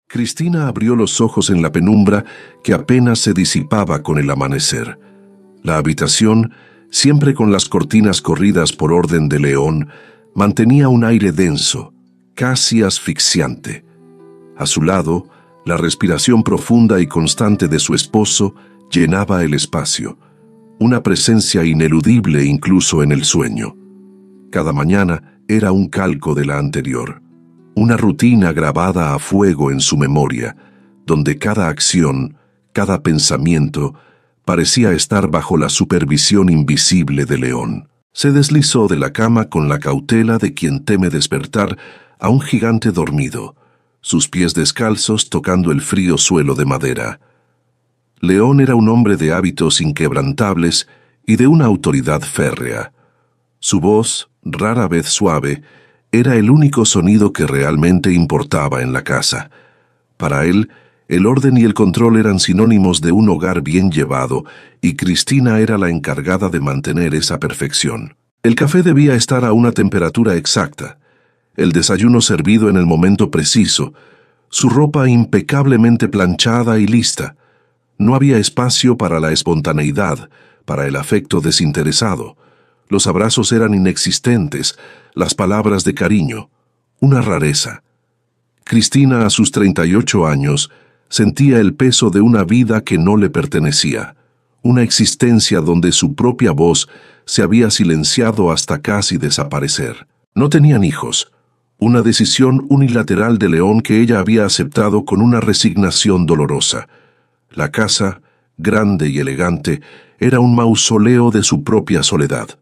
Cristina abrió los ojos en la penumbra que apenas se disipaba con el amanecer. La habitación, siempre con las cortinas corridas por orden de León, mantenía un aire denso, casi asfixiante. A su lado, la respiración profunda y constante de su esposo llenaba el espacio, una presencia ineludible incluso en el sueño. Cada mañana era un calco de la anterior, una rutina grabada a fuego en su memoria, donde cada acción, cada pensamiento, parecía estar bajo la supervisión invisible de León. Se deslizó de la cama con la cautela de quien teme despertar a un gigante dormido, sus pies descalzos tocando el frío suelo de madera. León era un hombre de hábitos inquebrantables y de una autoridad férrea. Su voz, rara vez suave, era el único sonido que realmente importaba en la casa. Para él, el orden y el control eran sinónimos de un hogar bien llevado, y Cristina era la encargada de mantener esa perfección. El café debía estar a una temperatura exacta, el desayuno servido en el momento preciso, su ropa impecablemente planchada y lista. No había espacio para la espontaneidad, para el afecto desinteresado. Los abrazos eran inexistentes, las palabras de cariño, una rareza. Cristina, a sus 38 años, sentía el peso de una vida que no le pertenecía, una existencia donde su propia voz se había silenciado hasta casi desaparecer. No tenían hijos, una decisión unilateral de León que ella había aceptado con una resignación dolorosa. La casa, grande y elegante, era un mausoleo de su propia soledad.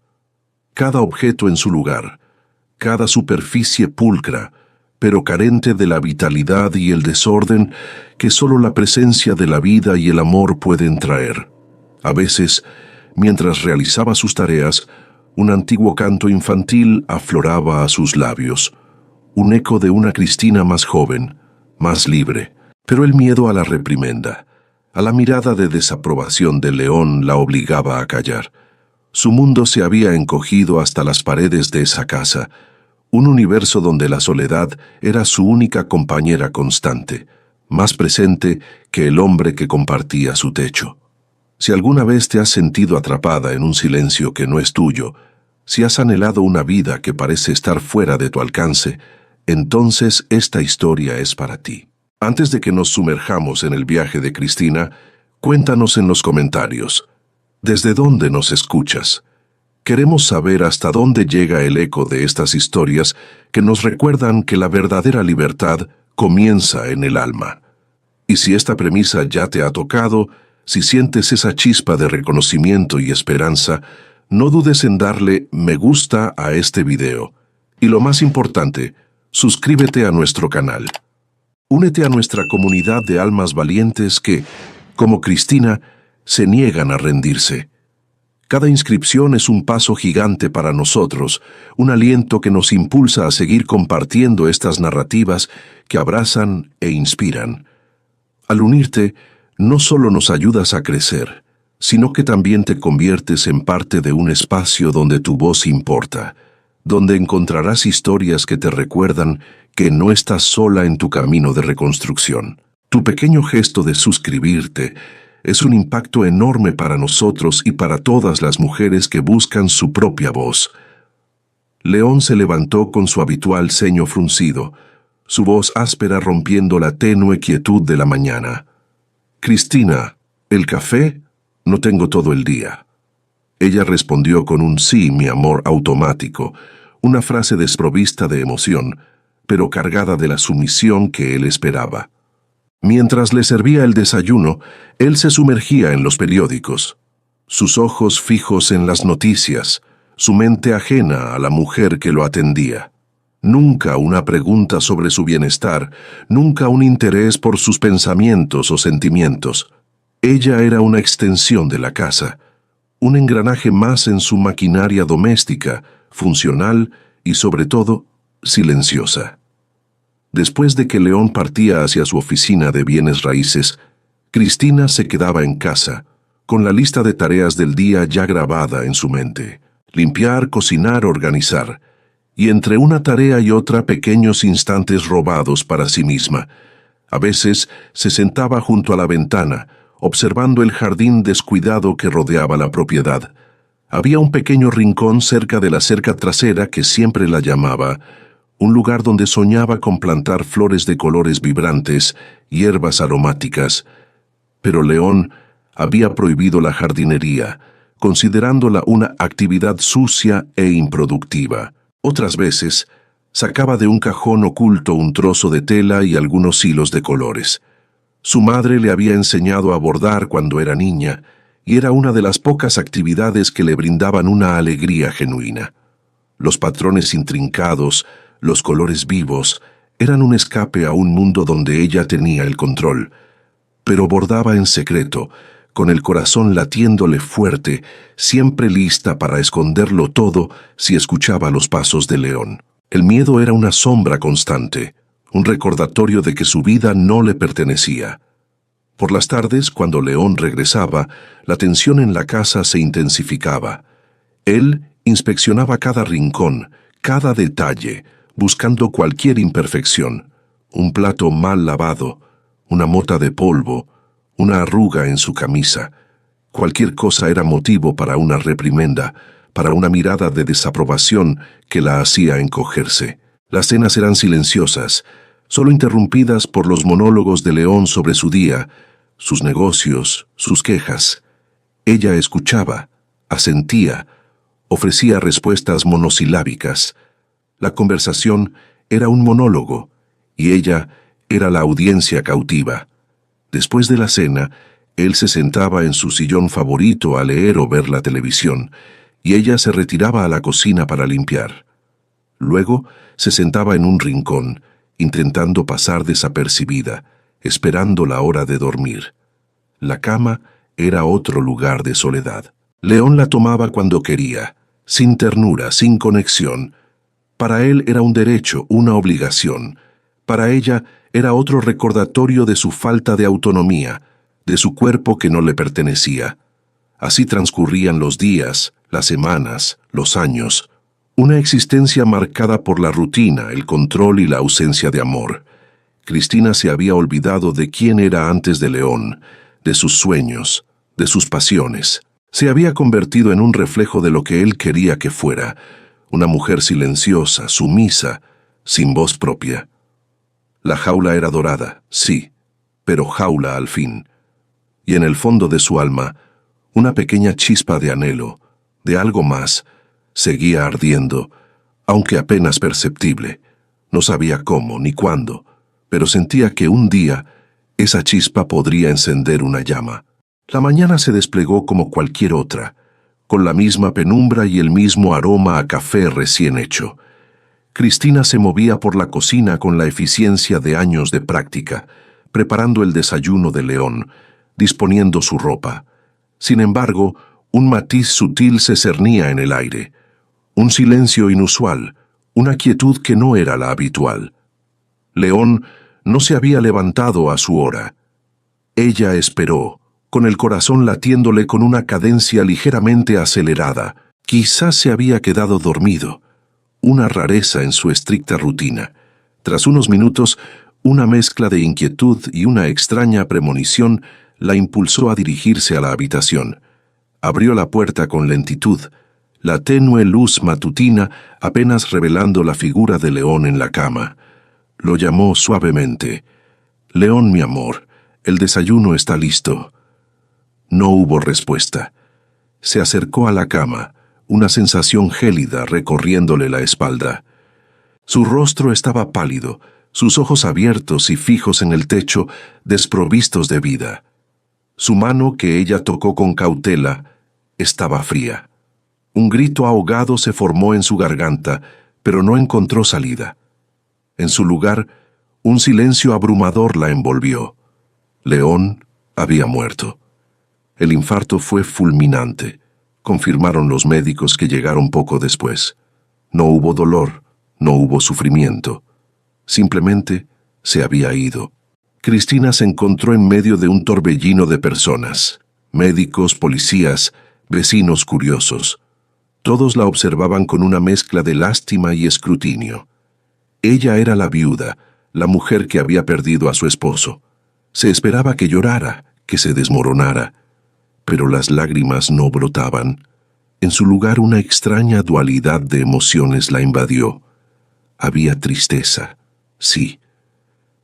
Cada objeto en su lugar, cada superficie pulcra, pero carente de la vitalidad y el desorden que solo la presencia de la vida y el amor pueden traer. A veces, mientras realizaba sus tareas, un antiguo canto infantil afloraba a sus labios, un eco de una Cristina más joven, más libre, pero el miedo a la reprimenda, a la mirada de desaprobación de León la obligaba a callar. Su mundo se había encogido hasta las paredes de esa casa, un universo donde la soledad era su única compañera constante, más presente que el hombre que compartía su techo. Si alguna vez te has sentido atrapada en un silencio que no es tuyo, si has anhelado una vida que parece estar fuera de tu alcance, entonces esta historia es para ti. Antes de que nos sumerjamos en el viaje de Cristina, cuéntanos en los comentarios, ¿desde dónde nos escuchas? Queremos saber hasta dónde llega el eco de estas historias que nos recuerdan que la verdadera libertad comienza en el alma. Y si esta premisa ya te ha tocado, si sientes esa chispa de reconocimiento y esperanza, no dudes en darle me gusta a este video. Y lo más importante, suscríbete a nuestro canal. Únete a nuestra comunidad de almas valientes que, como Cristina, se niegan a rendirse. Cada inscripción es un paso gigante para nosotros, un aliento que nos impulsa a seguir compartiendo estas narrativas que abrazan e inspiran. Al unirte, no solo nos ayudas a crecer, sino que también te conviertes en parte de un espacio donde tu voz importa, donde encontrarás historias que te recuerdan que no estás sola en tu camino de reconstrucción. Tu pequeño gesto de suscribirte es un impacto enorme para nosotros y para todas las mujeres que buscan su propia voz. León se levantó con su habitual ceño fruncido, su voz áspera rompiendo la tenue quietud de la mañana. «Cristina, ¿el café? No tengo todo el día». Ella respondió con un «sí, mi amor» automático, una frase desprovista de emoción, pero cargada de la sumisión que él esperaba. Mientras le servía el desayuno, él se sumergía en los periódicos, sus ojos fijos en las noticias, su mente ajena a la mujer que lo atendía. Nunca una pregunta sobre su bienestar, nunca un interés por sus pensamientos o sentimientos. Ella era una extensión de la casa, un engranaje más en su maquinaria doméstica, funcional y, sobre todo, silenciosa. Después de que León partía hacia su oficina de bienes raíces, Cristina se quedaba en casa, con la lista de tareas del día ya grabada en su mente. Limpiar, cocinar, organizar. Y entre una tarea y otra pequeños instantes robados para sí misma. A veces se sentaba junto a la ventana, observando el jardín descuidado que rodeaba la propiedad. Había un pequeño rincón cerca de la cerca trasera que siempre la llamaba, un lugar donde soñaba con plantar flores de colores vibrantes, hierbas aromáticas. Pero León había prohibido la jardinería, considerándola una actividad sucia e improductiva. Otras veces, sacaba de un cajón oculto un trozo de tela y algunos hilos de colores. Su madre le había enseñado a bordar cuando era niña, y era una de las pocas actividades que le brindaban una alegría genuina. Los patrones intrincados, los colores vivos, eran un escape a un mundo donde ella tenía el control. Pero bordaba en secreto, con el corazón latiéndole fuerte, siempre lista para esconderlo todo si escuchaba los pasos de León. El miedo era una sombra constante, un recordatorio de que su vida no le pertenecía. Por las tardes, cuando León regresaba, la tensión en la casa se intensificaba. Él inspeccionaba cada rincón, cada detalle, buscando cualquier imperfección. Un plato mal lavado, una mota de polvo, una arruga en su camisa. Cualquier cosa era motivo para una reprimenda, para una mirada de desaprobación que la hacía encogerse. Las cenas eran silenciosas, solo interrumpidas por los monólogos de León sobre su día, sus negocios, sus quejas. Ella escuchaba, asentía, ofrecía respuestas monosilábicas. La conversación era un monólogo, y ella era la audiencia cautiva. Después de la cena, él se sentaba en su sillón favorito a leer o ver la televisión, y ella se retiraba a la cocina para limpiar. Luego se sentaba en un rincón, intentando pasar desapercibida, esperando la hora de dormir. La cama era otro lugar de soledad. León la tomaba cuando quería, sin ternura, sin conexión. Para él era un derecho, una obligación. Para ella era otro recordatorio de su falta de autonomía, de su cuerpo que no le pertenecía. Así transcurrían los días, las semanas, los años, una existencia marcada por la rutina, el control y la ausencia de amor. Cristina se había olvidado de quién era antes de León, de sus sueños, de sus pasiones. Se había convertido en un reflejo de lo que él quería que fuera, una mujer silenciosa, sumisa, sin voz propia. La jaula era dorada, sí, pero jaula al fin. Y en el fondo de su alma, una pequeña chispa de anhelo, de algo más, seguía ardiendo, aunque apenas perceptible. No sabía cómo ni cuándo, pero sentía que un día esa chispa podría encender una llama. La mañana se desplegó como cualquier otra, con la misma penumbra y el mismo aroma a café recién hecho. Cristina se movía por la cocina con la eficiencia de años de práctica, preparando el desayuno de León, disponiendo su ropa. Sin embargo, un matiz sutil se cernía en el aire, un silencio inusual, una quietud que no era la habitual. León no se había levantado a su hora. Ella esperó, con el corazón latiéndole con una cadencia ligeramente acelerada. Quizás se había quedado dormido, una rareza en su estricta rutina. Tras unos minutos, una mezcla de inquietud y una extraña premonición la impulsó a dirigirse a la habitación. Abrió la puerta con lentitud, la tenue luz matutina apenas revelando la figura de León en la cama. Lo llamó suavemente. «León, mi amor, el desayuno está listo». No hubo respuesta. Se acercó a la cama, una sensación gélida recorriéndole la espalda. Su rostro estaba pálido, sus ojos abiertos y fijos en el techo, desprovistos de vida. Su mano, que ella tocó con cautela, estaba fría. Un grito ahogado se formó en su garganta, pero no encontró salida. En su lugar, un silencio abrumador la envolvió. León había muerto. El infarto fue fulminante, confirmaron los médicos que llegaron poco después. No hubo dolor, no hubo sufrimiento. Simplemente se había ido. Cristina se encontró en medio de un torbellino de personas, médicos, policías, vecinos curiosos. Todos la observaban con una mezcla de lástima y escrutinio. Ella era la viuda, la mujer que había perdido a su esposo. Se esperaba que llorara, que se desmoronara, pero las lágrimas no brotaban. En su lugar, una extraña dualidad de emociones la invadió. Había tristeza, sí,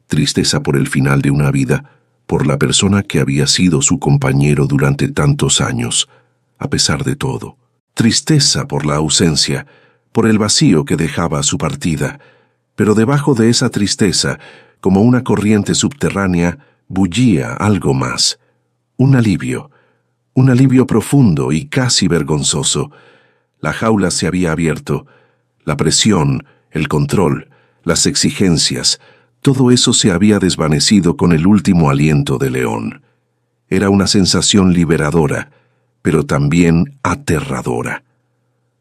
tristeza por el final de una vida, por la persona que había sido su compañero durante tantos años, a pesar de todo. Tristeza por la ausencia, por el vacío que dejaba su partida, pero debajo de esa tristeza, como una corriente subterránea, bullía algo más. Un alivio profundo y casi vergonzoso. La jaula se había abierto. La presión, el control, las exigencias, todo eso se había desvanecido con el último aliento de León. Era una sensación liberadora, pero también aterradora.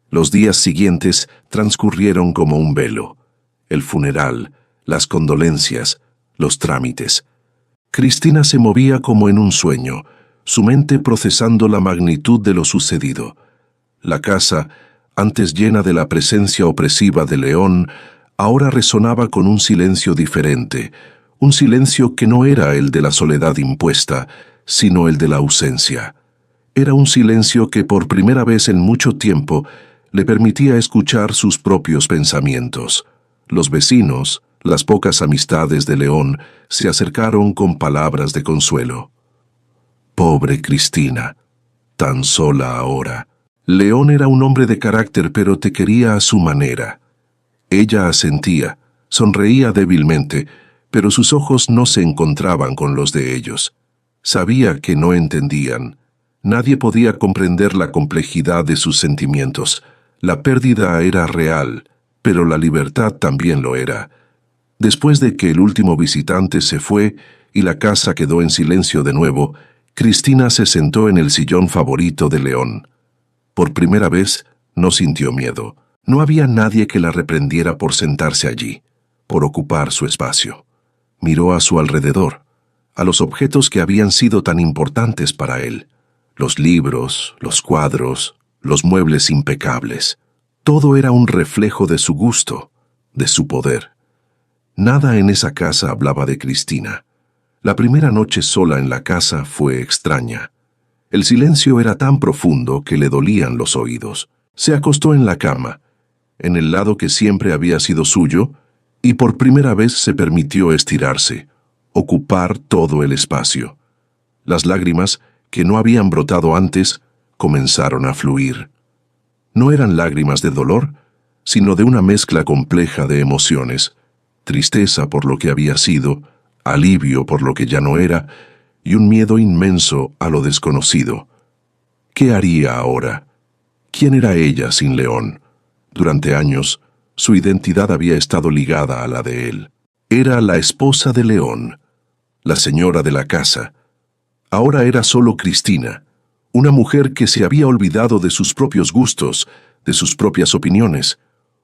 Los días siguientes transcurrieron como un velo. El funeral, las condolencias, los trámites. Cristina se movía como en un sueño, su mente procesando la magnitud de lo sucedido. La casa, antes llena de la presencia opresiva de León, ahora resonaba con un silencio diferente, un silencio que no era el de la soledad impuesta, sino el de la ausencia. Era un silencio que por primera vez en mucho tiempo le permitía escuchar sus propios pensamientos. Los vecinos, las pocas amistades de León, se acercaron con palabras de consuelo. Pobre Cristina, tan sola ahora. León era un hombre de carácter, pero te quería a su manera. Ella asentía, sonreía débilmente, pero sus ojos no se encontraban con los de ellos. Sabía que no entendían. Nadie podía comprender la complejidad de sus sentimientos. La pérdida era real, pero la libertad también lo era. Después de que el último visitante se fue y la casa quedó en silencio de nuevo, Cristina se sentó en el sillón favorito de León. Por primera vez no sintió miedo. No había nadie que la reprendiera por sentarse allí, por ocupar su espacio. Miró a su alrededor, a los objetos que habían sido tan importantes para él. Los libros, los cuadros, los muebles impecables. Todo era un reflejo de su gusto, de su poder. Nada en esa casa hablaba de Cristina. La primera noche sola en la casa fue extraña. El silencio era tan profundo que le dolían los oídos. Se acostó en la cama, en el lado que siempre había sido suyo, y por primera vez se permitió estirarse, ocupar todo el espacio. Las lágrimas, que no habían brotado antes, comenzaron a fluir. No eran lágrimas de dolor, sino de una mezcla compleja de emociones, tristeza por lo que había sido, alivio por lo que ya no era, y un miedo inmenso a lo desconocido. ¿Qué haría ahora? ¿Quién era ella sin León? Durante años, su identidad había estado ligada a la de él. Era la esposa de León, la señora de la casa. Ahora era solo Cristina, una mujer que se había olvidado de sus propios gustos, de sus propias opiniones,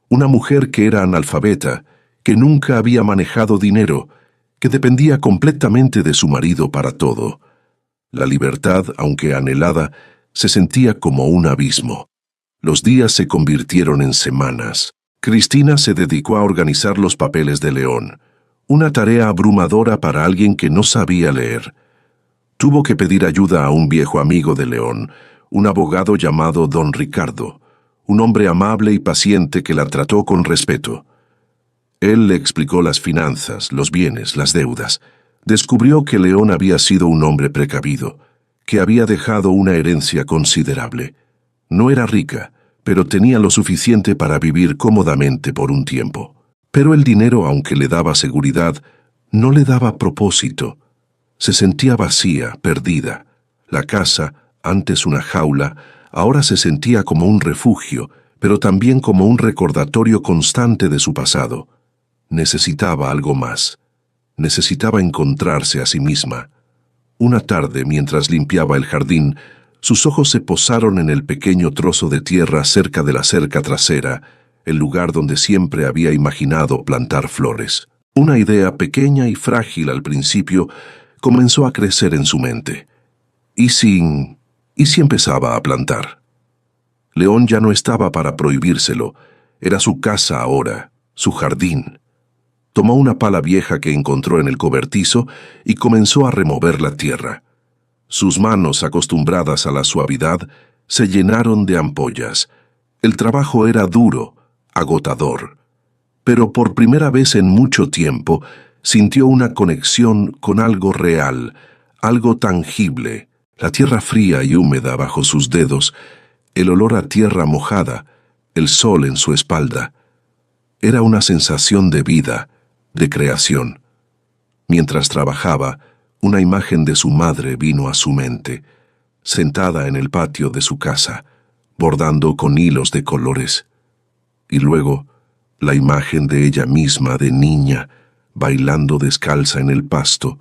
una mujer que era analfabeta, que nunca había manejado dinero, que dependía completamente de su marido para todo. La libertad, aunque anhelada, se sentía como un abismo. Los días se convirtieron en semanas. Cristina se dedicó a organizar los papeles de León, una tarea abrumadora para alguien que no sabía leer. Tuvo que pedir ayuda a un viejo amigo de León, un abogado llamado Don Ricardo, un hombre amable y paciente que la trató con respeto. Él le explicó las finanzas, los bienes, las deudas. Descubrió que León había sido un hombre precavido, que había dejado una herencia considerable. No era rica, pero tenía lo suficiente para vivir cómodamente por un tiempo. Pero el dinero, aunque le daba seguridad, no le daba propósito. Se sentía vacía, perdida. La casa, antes una jaula, ahora se sentía como un refugio, pero también como un recordatorio constante de su pasado. Necesitaba algo más. Necesitaba encontrarse a sí misma. Una tarde, mientras limpiaba el jardín, sus ojos se posaron en el pequeño trozo de tierra cerca de la cerca trasera, el lugar donde siempre había imaginado plantar flores. Una idea pequeña y frágil al principio comenzó a crecer en su mente. ¿Y si empezaba a plantar? León ya no estaba para prohibírselo. Era su casa ahora, su jardín. Tomó una pala vieja que encontró en el cobertizo y comenzó a remover la tierra. Sus manos, acostumbradas a la suavidad, se llenaron de ampollas. El trabajo era duro, agotador. Pero por primera vez en mucho tiempo sintió una conexión con algo real, algo tangible. La tierra fría y húmeda bajo sus dedos, el olor a tierra mojada, el sol en su espalda. Era una sensación de vida, de creación. Mientras trabajaba, una imagen de su madre vino a su mente, sentada en el patio de su casa, bordando con hilos de colores. Y luego, la imagen de ella misma de niña, bailando descalza en el pasto,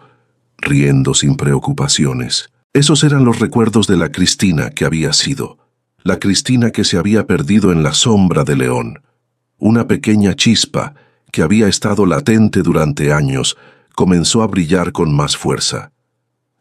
riendo sin preocupaciones. Esos eran los recuerdos de la Cristina que había sido, la Cristina que se había perdido en la sombra de León. Una pequeña chispa que había estado latente durante años comenzó a brillar con más fuerza.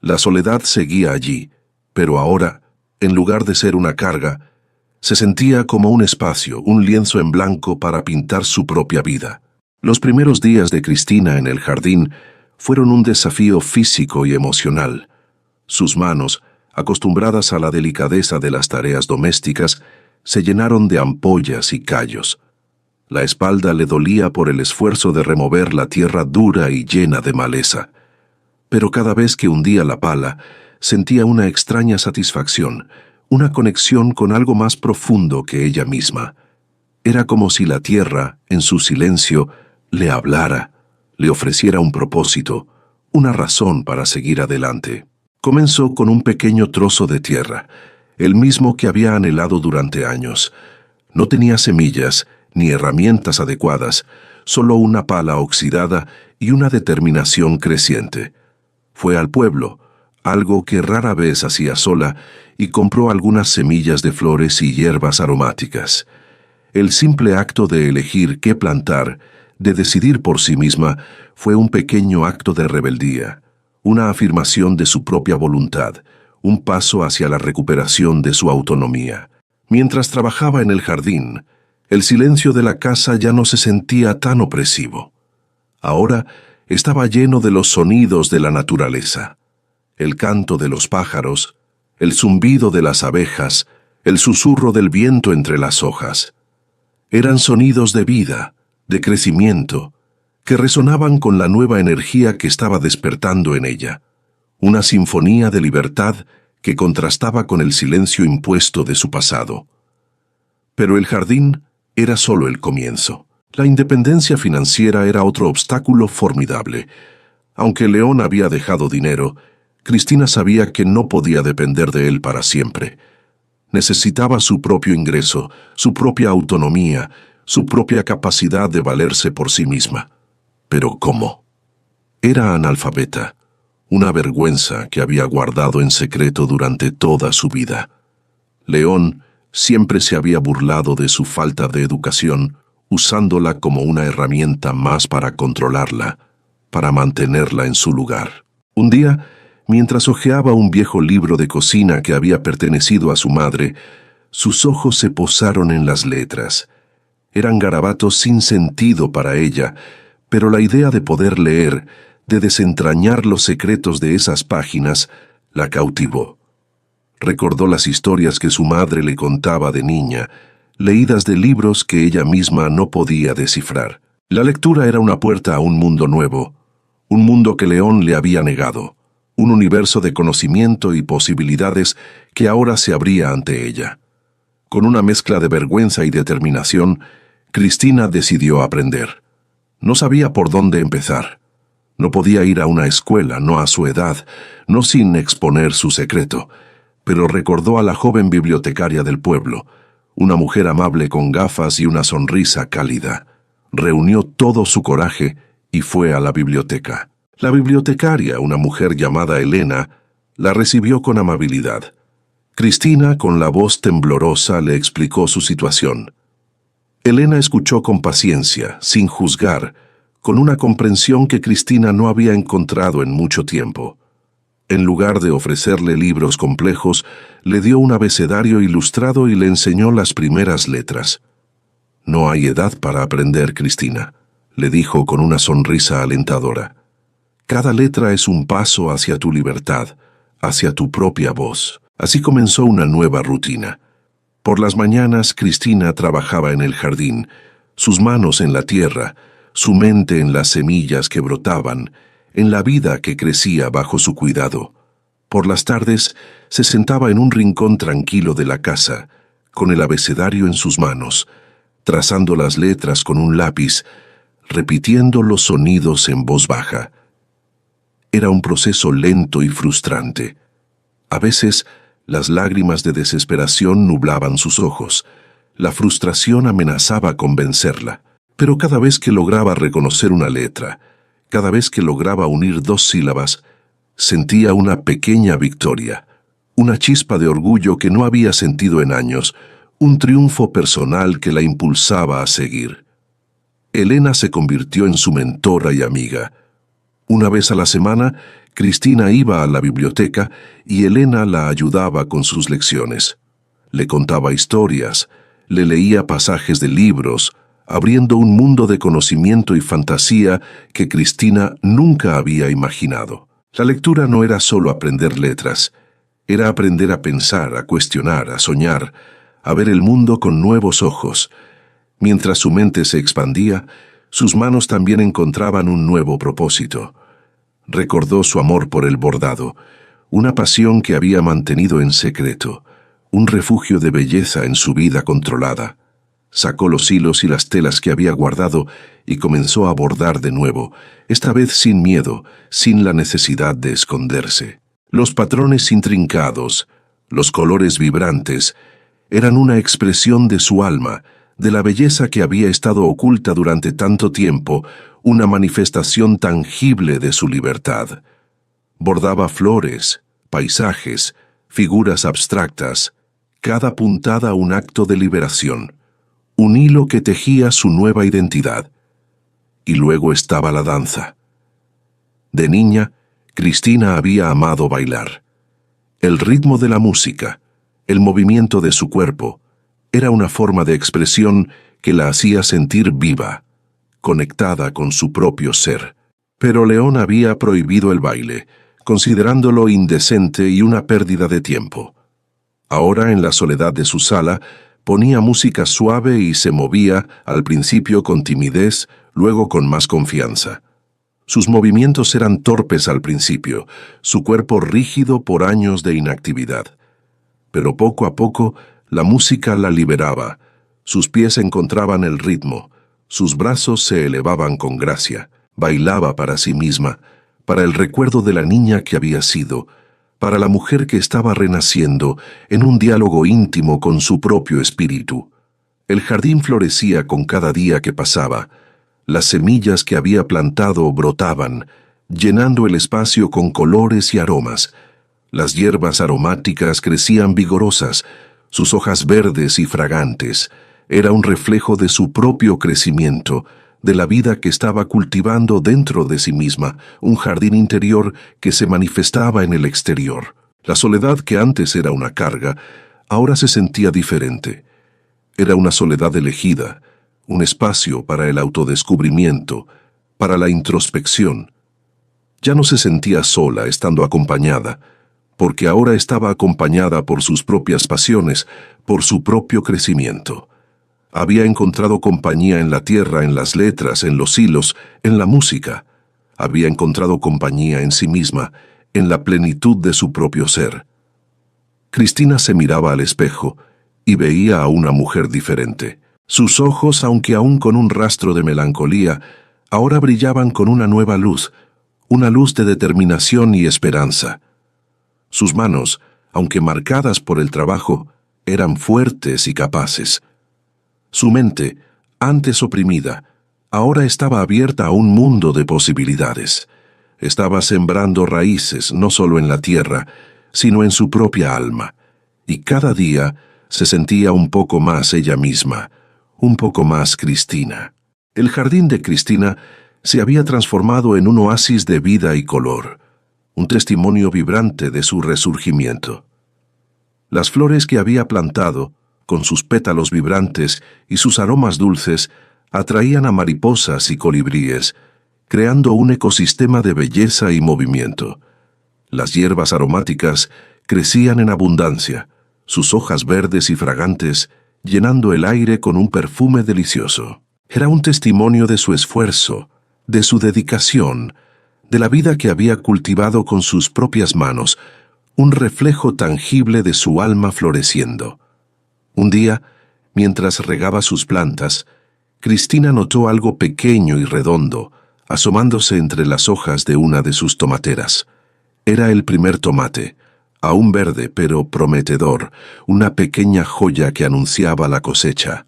La soledad seguía allí, pero ahora, en lugar de ser una carga, se sentía como un espacio, un lienzo en blanco para pintar su propia vida. Los primeros días de Cristina en el jardín fueron un desafío físico y emocional. Sus manos, acostumbradas a la delicadeza de las tareas domésticas, se llenaron de ampollas y callos. La espalda le dolía por el esfuerzo de remover la tierra dura y llena de maleza. Pero cada vez que hundía la pala, sentía una extraña satisfacción, una conexión con algo más profundo que ella misma. Era como si la tierra, en su silencio, le hablara, le ofreciera un propósito, una razón para seguir adelante. Comenzó con un pequeño trozo de tierra, el mismo que había anhelado durante años. No tenía semillas ni herramientas adecuadas, solo una pala oxidada y una determinación creciente. Fue al pueblo, algo que rara vez hacía sola, y compró algunas semillas de flores y hierbas aromáticas. El simple acto de elegir qué plantar, de decidir por sí misma, fue un pequeño acto de rebeldía, una afirmación de su propia voluntad, un paso hacia la recuperación de su autonomía. Mientras trabajaba en el jardín, el silencio de la casa ya no se sentía tan opresivo. Ahora estaba lleno de los sonidos de la naturaleza, el canto de los pájaros, el zumbido de las abejas, el susurro del viento entre las hojas. Eran sonidos de vida, de crecimiento, que resonaban con la nueva energía que estaba despertando en ella, una sinfonía de libertad que contrastaba con el silencio impuesto de su pasado. Pero el jardín era solo el comienzo. La independencia financiera era otro obstáculo formidable. Aunque León había dejado dinero, Cristina sabía que no podía depender de él para siempre. Necesitaba su propio ingreso, su propia autonomía, su propia capacidad de valerse por sí misma. ¿Pero cómo? Era analfabeta, una vergüenza que había guardado en secreto durante toda su vida. León siempre se había burlado de su falta de educación, usándola como una herramienta más para controlarla, para mantenerla en su lugar. Un día, mientras hojeaba un viejo libro de cocina que había pertenecido a su madre, sus ojos se posaron en las letras. Eran garabatos sin sentido para ella, pero la idea de poder leer, de desentrañar los secretos de esas páginas, la cautivó. Recordó las historias que su madre le contaba de niña, leídas de libros que ella misma no podía descifrar. La lectura era una puerta a un mundo nuevo, un mundo que León le había negado, un universo de conocimiento y posibilidades que ahora se abría ante ella. Con una mezcla de vergüenza y determinación, Cristina decidió aprender. No sabía por dónde empezar. No podía ir a una escuela, no a su edad, no sin exponer su secreto, pero recordó a la joven bibliotecaria del pueblo, una mujer amable con gafas y una sonrisa cálida. Reunió todo su coraje y fue a la biblioteca. La bibliotecaria, una mujer llamada Elena, la recibió con amabilidad. Cristina, con la voz temblorosa, le explicó su situación. Elena escuchó con paciencia, sin juzgar, con una comprensión que Cristina no había encontrado en mucho tiempo. En lugar de ofrecerle libros complejos, le dio un abecedario ilustrado y le enseñó las primeras letras. «No hay edad para aprender, Cristina», le dijo con una sonrisa alentadora. Cada letra es un paso hacia tu libertad, hacia tu propia voz. Así comenzó una nueva rutina. Por las mañanas, Cristina trabajaba en el jardín, sus manos en la tierra, su mente en las semillas que brotaban, en la vida que crecía bajo su cuidado. Por las tardes, se sentaba en un rincón tranquilo de la casa, con el abecedario en sus manos, trazando las letras con un lápiz, repitiendo los sonidos en voz baja. Era un proceso lento y frustrante. A veces, las lágrimas de desesperación nublaban sus ojos. La frustración amenazaba con vencerla. Pero cada vez que lograba reconocer una letra, cada vez que lograba unir dos sílabas, sentía una pequeña victoria, una chispa de orgullo que no había sentido en años, un triunfo personal que la impulsaba a seguir. Elena se convirtió en su mentora y amiga. Una vez a la semana, Cristina iba a la biblioteca y Elena la ayudaba con sus lecciones. Le contaba historias, le leía pasajes de libros, abriendo un mundo de conocimiento y fantasía que Cristina nunca había imaginado. La lectura no era solo aprender letras, era aprender a pensar, a cuestionar, a soñar, a ver el mundo con nuevos ojos. Mientras su mente se expandía, sus manos también encontraban un nuevo propósito. Recordó su amor por el bordado, una pasión que había mantenido en secreto, un refugio de belleza en su vida controlada. Sacó los hilos y las telas que había guardado y comenzó a bordar de nuevo, esta vez sin miedo, sin la necesidad de esconderse. Los patrones intrincados, los colores vibrantes, eran una expresión de su alma, de la belleza que había estado oculta durante tanto tiempo, una manifestación tangible de su libertad. Bordaba flores, paisajes, figuras abstractas, cada puntada un acto de liberación, un hilo que tejía su nueva identidad. Y luego estaba la danza. De niña, Cristina había amado bailar. El ritmo de la música, el movimiento de su cuerpo, era una forma de expresión que la hacía sentir viva, conectada con su propio ser. Pero León había prohibido el baile, considerándolo indecente y una pérdida de tiempo. Ahora, en la soledad de su sala, ponía música suave y se movía, al principio con timidez, luego con más confianza. Sus movimientos eran torpes al principio, su cuerpo rígido por años de inactividad. Pero poco a poco, la música la liberaba, sus pies encontraban el ritmo, sus brazos se elevaban con gracia, bailaba para sí misma, para el recuerdo de la niña que había sido, para la mujer que estaba renaciendo en un diálogo íntimo con su propio espíritu. El jardín florecía con cada día que pasaba, las semillas que había plantado brotaban, llenando el espacio con colores y aromas. Las hierbas aromáticas crecían vigorosas, sus hojas verdes y fragantes. Era un reflejo de su propio crecimiento, de la vida que estaba cultivando dentro de sí misma, un jardín interior que se manifestaba en el exterior. La soledad que antes era una carga, ahora se sentía diferente. Era una soledad elegida, un espacio para el autodescubrimiento, para la introspección. Ya no se sentía sola estando acompañada, porque ahora estaba acompañada por sus propias pasiones, por su propio crecimiento. Había encontrado compañía en la tierra, en las letras, en los hilos, en la música. Había encontrado compañía en sí misma, en la plenitud de su propio ser. Cristina se miraba al espejo y veía a una mujer diferente. Sus ojos, aunque aún con un rastro de melancolía, ahora brillaban con una nueva luz, una luz de determinación y esperanza. Sus manos, aunque marcadas por el trabajo, eran fuertes y capaces. Su mente, antes oprimida, ahora estaba abierta a un mundo de posibilidades. Estaba sembrando raíces no solo en la tierra, sino en su propia alma, y cada día se sentía un poco más ella misma, un poco más Cristina. El jardín de Cristina se había transformado en un oasis de vida y color, un testimonio vibrante de su resurgimiento. Las flores que había plantado, con sus pétalos vibrantes y sus aromas dulces, atraían a mariposas y colibríes, creando un ecosistema de belleza y movimiento. Las hierbas aromáticas crecían en abundancia, sus hojas verdes y fragantes llenando el aire con un perfume delicioso. Era un testimonio de su esfuerzo, de su dedicación, de la vida que había cultivado con sus propias manos, un reflejo tangible de su alma floreciendo. Un día, mientras regaba sus plantas, Cristina notó algo pequeño y redondo, asomándose entre las hojas de una de sus tomateras. Era el primer tomate, aún verde pero prometedor, una pequeña joya que anunciaba la cosecha.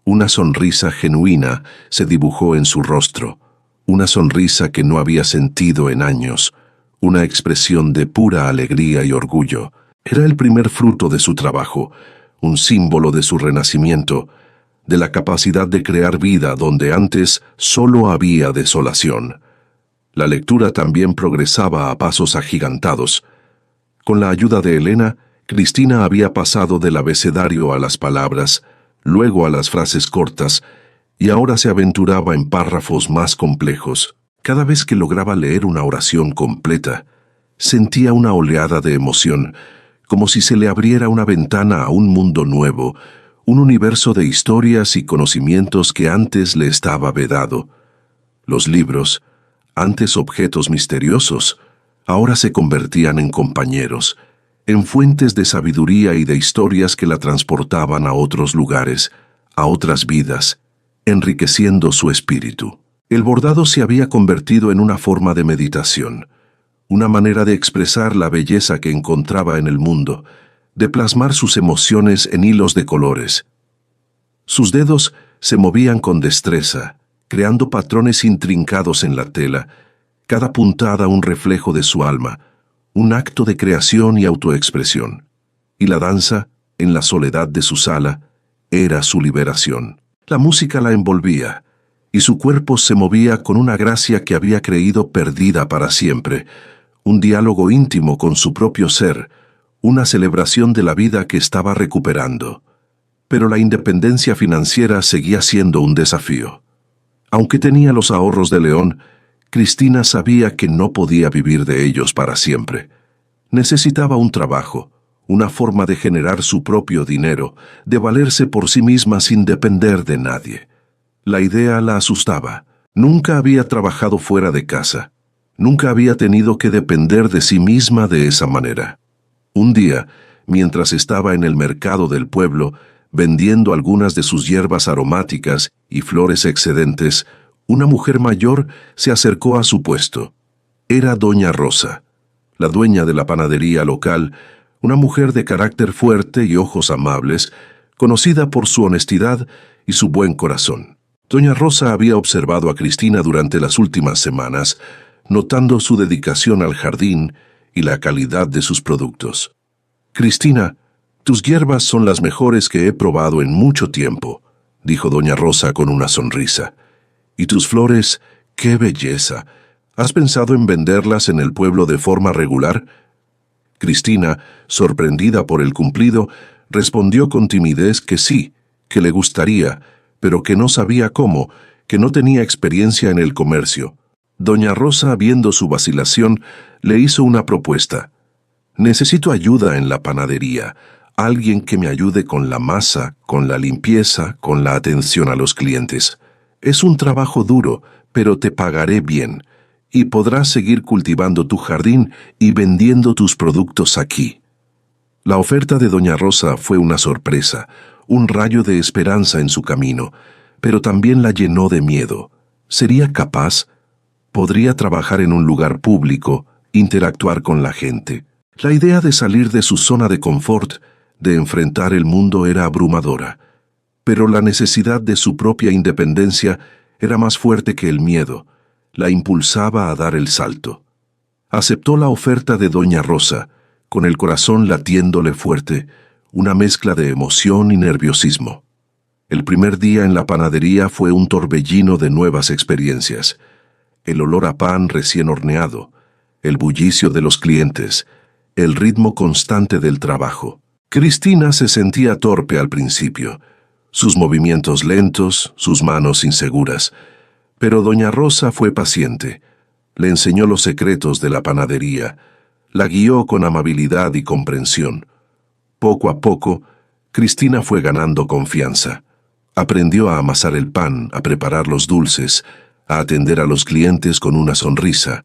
Una sonrisa genuina se dibujó en su rostro, una sonrisa que no había sentido en años, una expresión de pura alegría y orgullo. Era el primer fruto de su trabajo, un símbolo de su renacimiento, de la capacidad de crear vida donde antes solo había desolación. La lectura también progresaba a pasos agigantados. Con la ayuda de Elena, Cristina había pasado del abecedario a las palabras, luego a las frases cortas, y ahora se aventuraba en párrafos más complejos. Cada vez que lograba leer una oración completa, sentía una oleada de emoción, como si se le abriera una ventana a un mundo nuevo, un universo de historias y conocimientos que antes le estaba vedado. Los libros, antes objetos misteriosos, ahora se convertían en compañeros, en fuentes de sabiduría y de historias que la transportaban a otros lugares, a otras vidas, enriqueciendo su espíritu. El bordado se había convertido en una forma de meditación, una manera de expresar la belleza que encontraba en el mundo, de plasmar sus emociones en hilos de colores. Sus dedos se movían con destreza, creando patrones intrincados en la tela, cada puntada un reflejo de su alma, un acto de creación y autoexpresión. Y la danza, en la soledad de su sala, era su liberación. La música la envolvía, y su cuerpo se movía con una gracia que había creído perdida para siempre, un diálogo íntimo con su propio ser, una celebración de la vida que estaba recuperando. Pero la independencia financiera seguía siendo un desafío. Aunque tenía los ahorros de León, Cristina sabía que no podía vivir de ellos para siempre. Necesitaba un trabajo, una forma de generar su propio dinero, de valerse por sí misma sin depender de nadie. La idea la asustaba. Nunca había trabajado fuera de casa. Nunca había tenido que depender de sí misma de esa manera. Un día, mientras estaba en el mercado del pueblo, vendiendo algunas de sus hierbas aromáticas y flores excedentes, una mujer mayor se acercó a su puesto. Era doña Rosa, la dueña de la panadería local, una mujer de carácter fuerte y ojos amables, conocida por su honestidad y su buen corazón. Doña Rosa había observado a Cristina durante las últimas semanas, notando su dedicación al jardín y la calidad de sus productos. «Cristina, tus hierbas son las mejores que he probado en mucho tiempo», dijo doña Rosa con una sonrisa. «Y tus flores, qué belleza. ¿Has pensado en venderlas en el pueblo de forma regular?» Cristina, sorprendida por el cumplido, respondió con timidez que sí, que le gustaría, pero que no sabía cómo, que no tenía experiencia en el comercio. Doña Rosa, viendo su vacilación, le hizo una propuesta. «Necesito ayuda en la panadería, alguien que me ayude con la masa, con la limpieza, con la atención a los clientes. Es un trabajo duro, pero te pagaré bien, y podrás seguir cultivando tu jardín y vendiendo tus productos aquí». La oferta de doña Rosa fue una sorpresa, un rayo de esperanza en su camino, pero también la llenó de miedo. ¿Sería capaz? ¿Podría trabajar en un lugar público, interactuar con la gente? La idea de salir de su zona de confort, de enfrentar el mundo, era abrumadora. Pero la necesidad de su propia independencia era más fuerte que el miedo. La impulsaba a dar el salto. Aceptó la oferta de doña Rosa, con el corazón latiéndole fuerte, una mezcla de emoción y nerviosismo. El primer día en la panadería fue un torbellino de nuevas experiencias. El olor a pan recién horneado, el bullicio de los clientes, el ritmo constante del trabajo. Cristina se sentía torpe al principio. sus movimientos lentos, sus manos inseguras. Pero doña Rosa fue paciente. Le enseñó los secretos de la panadería, la guió con amabilidad y comprensión. Poco a poco, Cristina fue ganando confianza. Aprendió a amasar el pan, a preparar los dulces, a atender a los clientes con una sonrisa.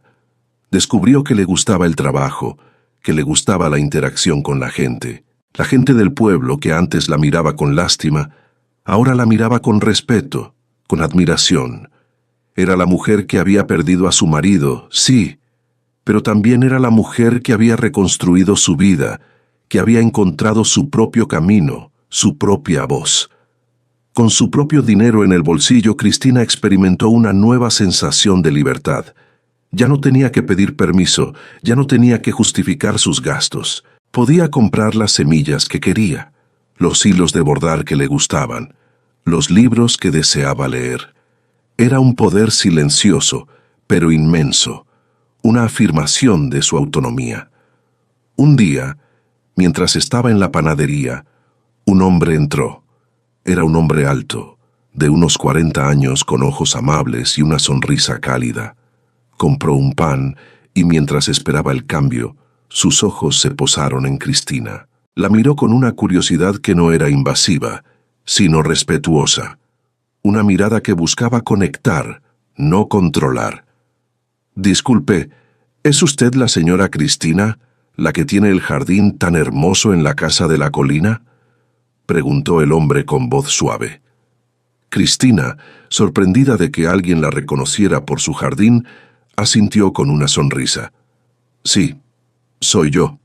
Descubrió que le gustaba el trabajo, que le gustaba la interacción con la gente. La gente del pueblo, que antes la miraba con lástima, ahora la miraba con respeto, con admiración. Era la mujer que había perdido a su marido, sí, pero también era la mujer que había reconstruido su vida, que había encontrado su propio camino, su propia voz. Con su propio dinero en el bolsillo, Cristina experimentó una nueva sensación de libertad. Ya no tenía que pedir permiso, ya no tenía que justificar sus gastos. Podía comprar las semillas que quería, los hilos de bordar que le gustaban, los libros que deseaba leer. Era un poder silencioso, pero inmenso, una afirmación de su autonomía. Un día, mientras estaba en la panadería, un hombre entró. Era un hombre alto, de unos 40 años, con ojos amables y una sonrisa cálida. Compró un pan y mientras esperaba el cambio, sus ojos se posaron en Cristina. La miró con una curiosidad que no era invasiva, sino respetuosa. Una mirada que buscaba conectar, no controlar. «Disculpe, ¿es usted la señora Cristina, la que tiene el jardín tan hermoso en la casa de la colina?», preguntó el hombre con voz suave. Cristina, sorprendida de que alguien la reconociera por su jardín, asintió con una sonrisa. «Sí, soy yo».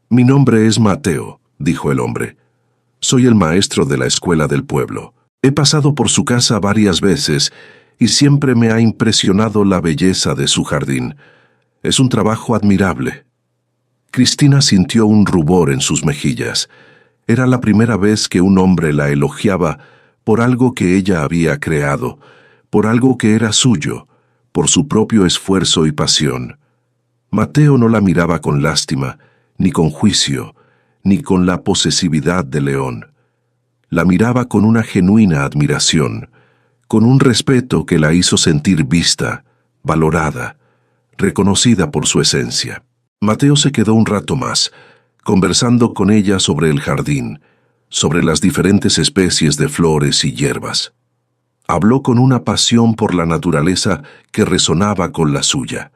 «Mi nombre es Mateo», dijo el hombre. «Soy el maestro de la escuela del pueblo. He pasado por su casa varias veces y siempre me ha impresionado la belleza de su jardín. Es un trabajo admirable». Cristina sintió un rubor en sus mejillas. Era la primera vez que un hombre la elogiaba por algo que ella había creado, por algo que era suyo, por su propio esfuerzo y pasión. Mateo no la miraba con lástima, ni con juicio, ni con la posesividad de león. La miraba con una genuina admiración, con un respeto que la hizo sentir vista, valorada, reconocida por su esencia. Mateo se quedó un rato más, conversando con ella sobre el jardín, sobre las diferentes especies de flores y hierbas. Habló con una pasión por la naturaleza que resonaba con la suya.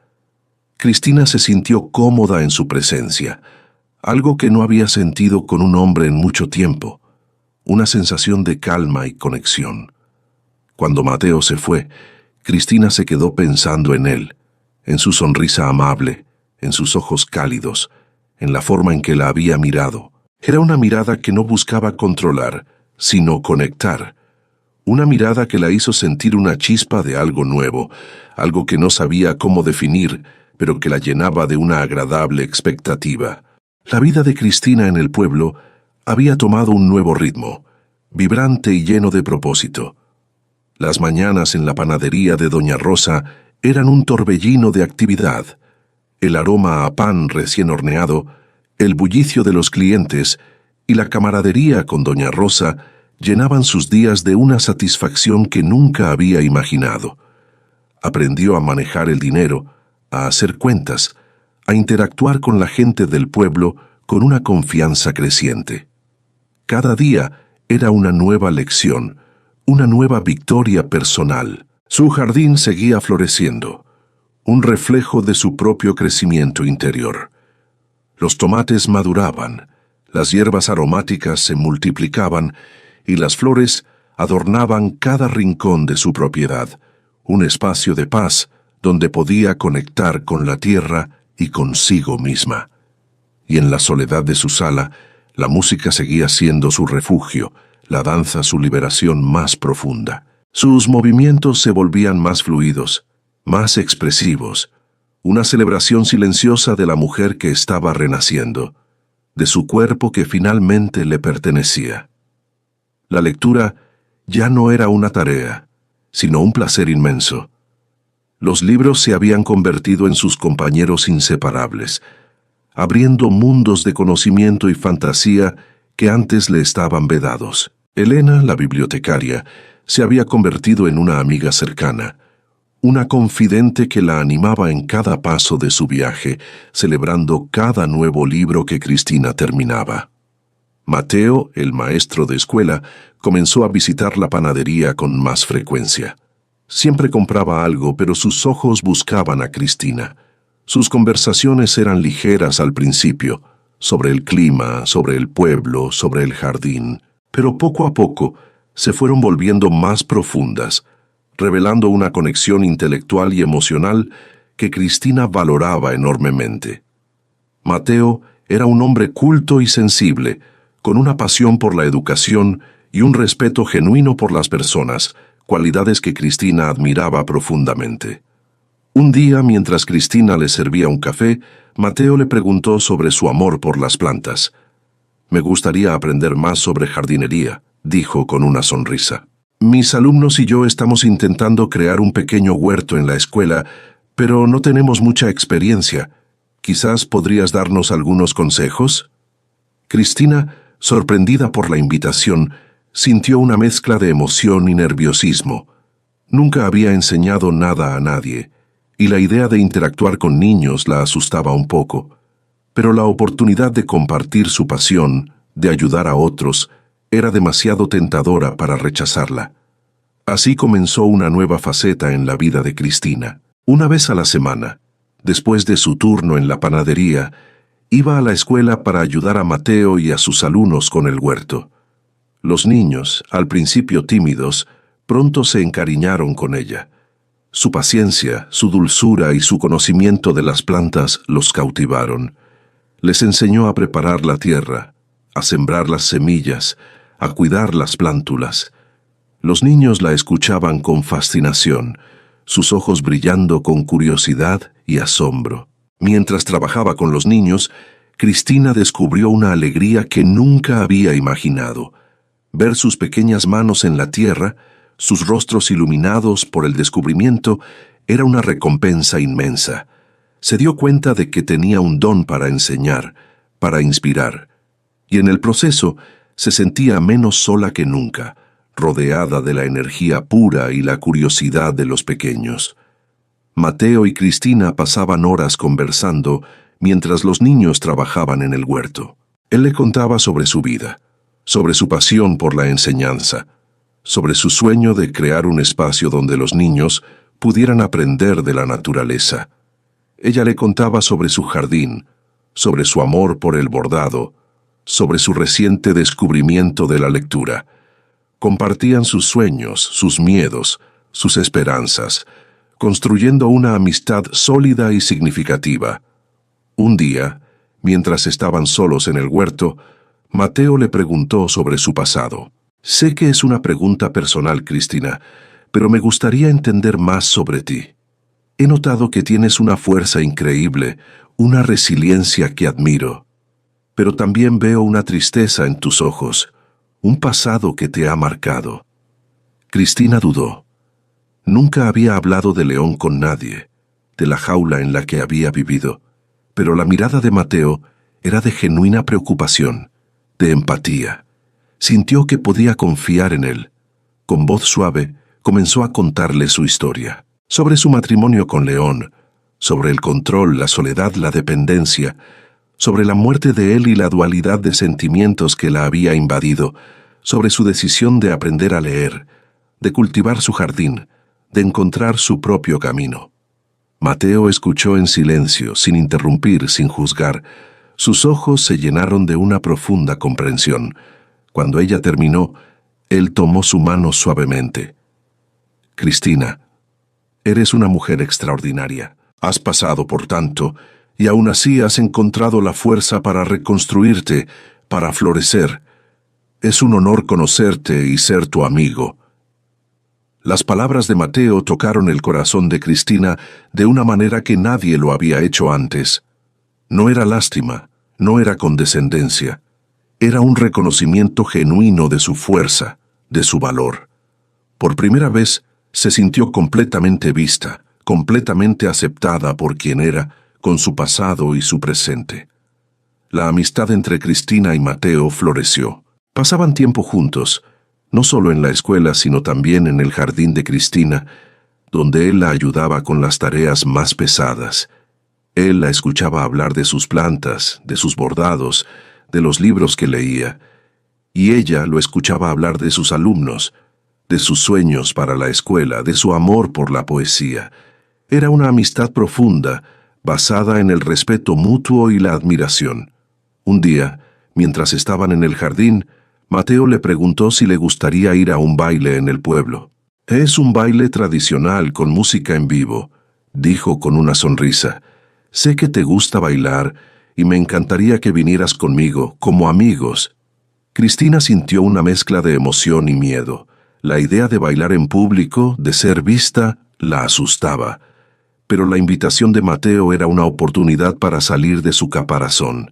Cristina se sintió cómoda en su presencia, algo que no había sentido con un hombre en mucho tiempo, una sensación de calma y conexión. Cuando Mateo se fue, Cristina se quedó pensando en él, en su sonrisa amable, en sus ojos cálidos, en la forma en que la había mirado. Era una mirada que no buscaba controlar, sino conectar. Una mirada que la hizo sentir una chispa de algo nuevo, algo que no sabía cómo definir, pero que la llenaba de una agradable expectativa. La vida de Cristina en el pueblo había tomado un nuevo ritmo, vibrante y lleno de propósito. Las mañanas en la panadería de doña Rosa eran un torbellino de actividad. El aroma a pan recién horneado, el bullicio de los clientes y la camaradería con doña Rosa llenaban sus días de una satisfacción que nunca había imaginado. Aprendió a manejar el dinero, a hacer cuentas, a interactuar con la gente del pueblo con una confianza creciente. Cada día era una nueva lección, una nueva victoria personal. Su jardín seguía floreciendo, un reflejo de su propio crecimiento interior. Los tomates maduraban, las hierbas aromáticas se multiplicaban y las flores adornaban cada rincón de su propiedad, un espacio de paz donde podía conectar con la tierra y consigo misma. Y en la soledad de su sala, la música seguía siendo su refugio, la danza su liberación más profunda. Sus movimientos se volvían más fluidos, más expresivos, una celebración silenciosa de la mujer que estaba renaciendo, de su cuerpo que finalmente le pertenecía. La lectura ya no era una tarea, sino un placer inmenso. Los libros se habían convertido en sus compañeros inseparables, abriendo mundos de conocimiento y fantasía que antes le estaban vedados. Elena, la bibliotecaria, se había convertido en una amiga cercana, una confidente que la animaba en cada paso de su viaje, celebrando cada nuevo libro que Cristina terminaba. Mateo, el maestro de escuela, comenzó a visitar la panadería con más frecuencia. Siempre compraba algo, pero sus ojos buscaban a Cristina. Sus conversaciones eran ligeras al principio, sobre el clima, sobre el pueblo, sobre el jardín, pero poco a poco se fueron volviendo más profundas, revelando una conexión intelectual y emocional que Cristina valoraba enormemente. Mateo era un hombre culto y sensible, con una pasión por la educación y un respeto genuino por las personas, cualidades que Cristina admiraba profundamente. Un día, mientras Cristina le servía un café, Mateo le preguntó sobre su amor por las plantas. «Me gustaría aprender más sobre jardinería», dijo con una sonrisa. «Mis alumnos y yo estamos intentando crear un pequeño huerto en la escuela, pero no tenemos mucha experiencia. ¿Quizás podrías darnos algunos consejos?» Cristina, sorprendida por la invitación, sintió una mezcla de emoción y nerviosismo. Nunca había enseñado nada a nadie, y la idea de interactuar con niños la asustaba un poco. Pero la oportunidad de compartir su pasión, de ayudar a otros, era demasiado tentadora para rechazarla. Así comenzó una nueva faceta en la vida de Cristina. Una vez a la semana, después de su turno en la panadería, iba a la escuela para ayudar a Mateo y a sus alumnos con el huerto. Los niños, al principio tímidos, pronto se encariñaron con ella. Su paciencia, su dulzura y su conocimiento de las plantas los cautivaron. Les enseñó a preparar la tierra, a sembrar las semillas, a cuidar las plántulas. Los niños la escuchaban con fascinación, sus ojos brillando con curiosidad y asombro. Mientras trabajaba con los niños, Cristina descubrió una alegría que nunca había imaginado. Ver sus pequeñas manos en la tierra, sus rostros iluminados por el descubrimiento, era una recompensa inmensa. Se dio cuenta de que tenía un don para enseñar, para inspirar, y en el proceso se sentía menos sola que nunca, rodeada de la energía pura y la curiosidad de los pequeños. Mateo y Cristina pasaban horas conversando mientras los niños trabajaban en el huerto. Él le contaba sobre su vida, sobre su pasión por la enseñanza, sobre su sueño de crear un espacio donde los niños pudieran aprender de la naturaleza. Ella le contaba sobre su jardín, sobre su amor por el bordado, sobre su reciente descubrimiento de la lectura. Compartían sus sueños, sus miedos, sus esperanzas, construyendo una amistad sólida y significativa. Un día, mientras estaban solos en el huerto, Mateo le preguntó sobre su pasado. «Sé que es una pregunta personal, Cristina, pero me gustaría entender más sobre ti. He notado que tienes una fuerza increíble, una resiliencia que admiro. Pero también veo una tristeza en tus ojos, un pasado que te ha marcado». Cristina dudó. Nunca había hablado de León con nadie, de la jaula en la que había vivido, pero la mirada de Mateo era de genuina preocupación, de empatía. Sintió que podía confiar en él. Con voz suave, comenzó a contarle su historia, sobre su matrimonio con León, sobre el control, la soledad, la dependencia, sobre la muerte de él y la dualidad de sentimientos que la había invadido, sobre su decisión de aprender a leer, de cultivar su jardín, de encontrar su propio camino. Mateo escuchó en silencio, sin interrumpir, sin juzgar. Sus ojos se llenaron de una profunda comprensión. Cuando ella terminó, él tomó su mano suavemente. «Cristina, eres una mujer extraordinaria. Has pasado por tanto, y aún así has encontrado la fuerza para reconstruirte, para florecer. Es un honor conocerte y ser tu amigo». Las palabras de Mateo tocaron el corazón de Cristina de una manera que nadie lo había hecho antes. No era lástima, no era condescendencia. Era un reconocimiento genuino de su fuerza, de su valor. Por primera vez se sintió completamente vista, completamente aceptada por quien era, con su pasado y su presente. La amistad entre Cristina y Mateo floreció. Pasaban tiempo juntos, no solo en la escuela, sino también en el jardín de Cristina, donde él la ayudaba con las tareas más pesadas. Él la escuchaba hablar de sus plantas, de sus bordados, de los libros que leía, y ella lo escuchaba hablar de sus alumnos, de sus sueños para la escuela, de su amor por la poesía. Era una amistad profunda, basada en el respeto mutuo y la admiración. Un día, mientras estaban en el jardín, Mateo le preguntó si le gustaría ir a un baile en el pueblo. «Es un baile tradicional con música en vivo», dijo con una sonrisa. «Sé que te gusta bailar y me encantaría que vinieras conmigo, como amigos». Cristina sintió una mezcla de emoción y miedo. La idea de bailar en público, de ser vista, la asustaba. Pero la invitación de Mateo era una oportunidad para salir de su caparazón,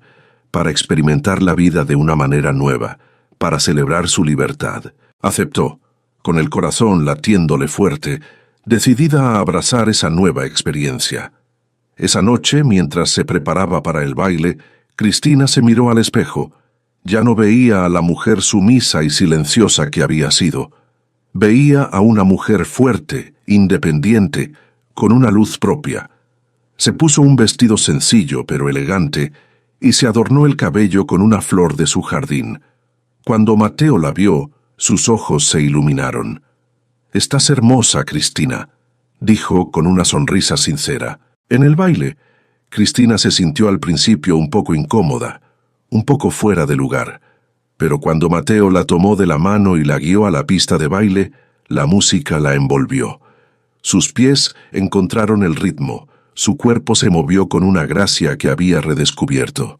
para experimentar la vida de una manera nueva, para celebrar su libertad. Aceptó, con el corazón latiéndole fuerte, decidida a abrazar esa nueva experiencia. Esa noche, mientras se preparaba para el baile, Cristina se miró al espejo. Ya no veía a la mujer sumisa y silenciosa que había sido. Veía a una mujer fuerte, independiente, con una luz propia. Se puso un vestido sencillo pero elegante y se adornó el cabello con una flor de su jardín. Cuando Mateo la vio, sus ojos se iluminaron. «Estás hermosa, Cristina», dijo con una sonrisa sincera. En el baile, Cristina se sintió al principio un poco incómoda, un poco fuera de lugar. Pero cuando Mateo la tomó de la mano y la guió a la pista de baile, la música la envolvió. Sus pies encontraron el ritmo, su cuerpo se movió con una gracia que había redescubierto.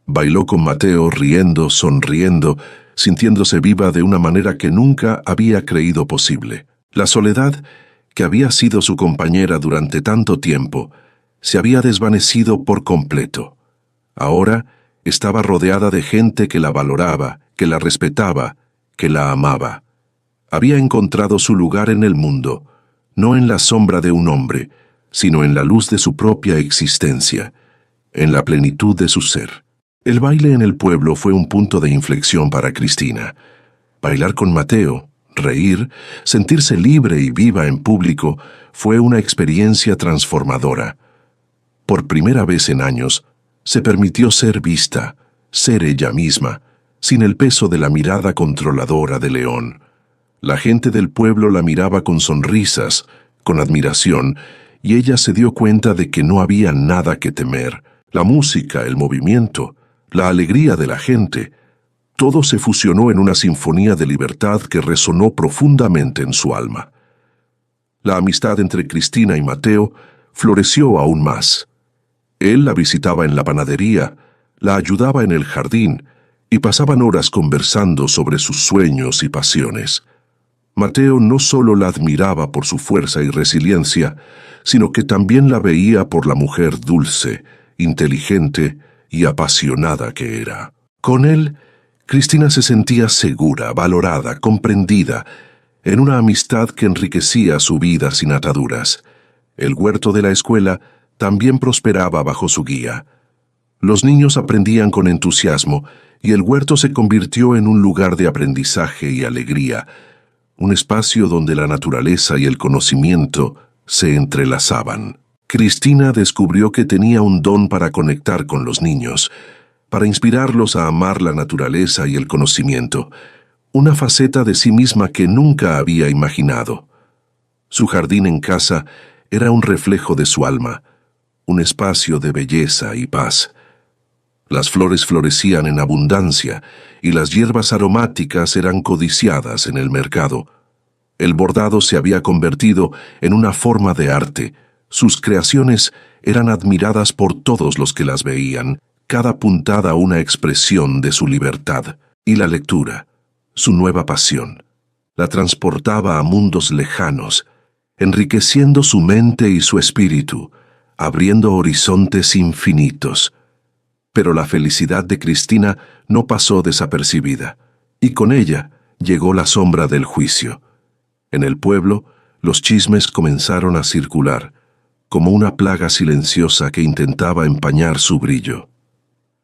Bailó con Mateo riendo, sonriendo, sintiéndose viva de una manera que nunca había creído posible. La soledad, que había sido su compañera durante tanto tiempo, se había desvanecido por completo. Ahora estaba rodeada de gente que la valoraba, que la respetaba, que la amaba. Había encontrado su lugar en el mundo, no en la sombra de un hombre, sino en la luz de su propia existencia, en la plenitud de su ser. El baile en el pueblo fue un punto de inflexión para Cristina. Bailar con Mateo, reír, sentirse libre y viva en público, fue una experiencia transformadora. Por primera vez en años, se permitió ser vista, ser ella misma, sin el peso de la mirada controladora de León. La gente del pueblo la miraba con sonrisas, con admiración, y ella se dio cuenta de que no había nada que temer. La música, el movimiento, la alegría de la gente, todo se fusionó en una sinfonía de libertad que resonó profundamente en su alma. La amistad entre Cristina y Mateo floreció aún más. Él la visitaba en la panadería, la ayudaba en el jardín, y pasaban horas conversando sobre sus sueños y pasiones. Mateo no solo la admiraba por su fuerza y resiliencia, sino que también la veía por la mujer dulce, inteligente y apasionada que era. Con él, Cristina se sentía segura, valorada, comprendida, en una amistad que enriquecía su vida sin ataduras. El huerto de la escuela también prosperaba bajo su guía. Los niños aprendían con entusiasmo y el huerto se convirtió en un lugar de aprendizaje y alegría, un espacio donde la naturaleza y el conocimiento se entrelazaban. Cristina descubrió que tenía un don para conectar con los niños, para inspirarlos a amar la naturaleza y el conocimiento, una faceta de sí misma que nunca había imaginado. Su jardín en casa era un reflejo de su alma, un espacio de belleza y paz. Las flores florecían en abundancia y las hierbas aromáticas eran codiciadas en el mercado. El bordado se había convertido en una forma de arte. Sus creaciones eran admiradas por todos los que las veían, cada puntada una expresión de su libertad. Y la lectura, su nueva pasión, la transportaba a mundos lejanos, enriqueciendo su mente y su espíritu, abriendo horizontes infinitos. Pero la felicidad de Cristina no pasó desapercibida, y con ella llegó la sombra del juicio. En el pueblo, los chismes comenzaron a circular, como una plaga silenciosa que intentaba empañar su brillo.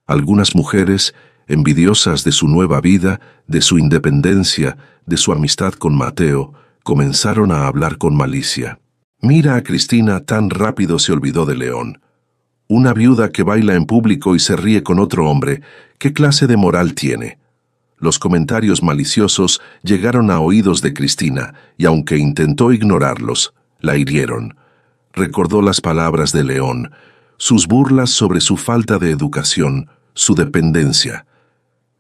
Algunas mujeres, envidiosas de su nueva vida, de su independencia, de su amistad con Mateo, comenzaron a hablar con malicia. Mira a Cristina, tan rápido se olvidó de León. Una viuda que baila en público y se ríe con otro hombre, ¿qué clase de moral tiene? Los comentarios maliciosos llegaron a oídos de Cristina, y aunque intentó ignorarlos, la hirieron. Recordó las palabras de León, sus burlas sobre su falta de educación, su dependencia.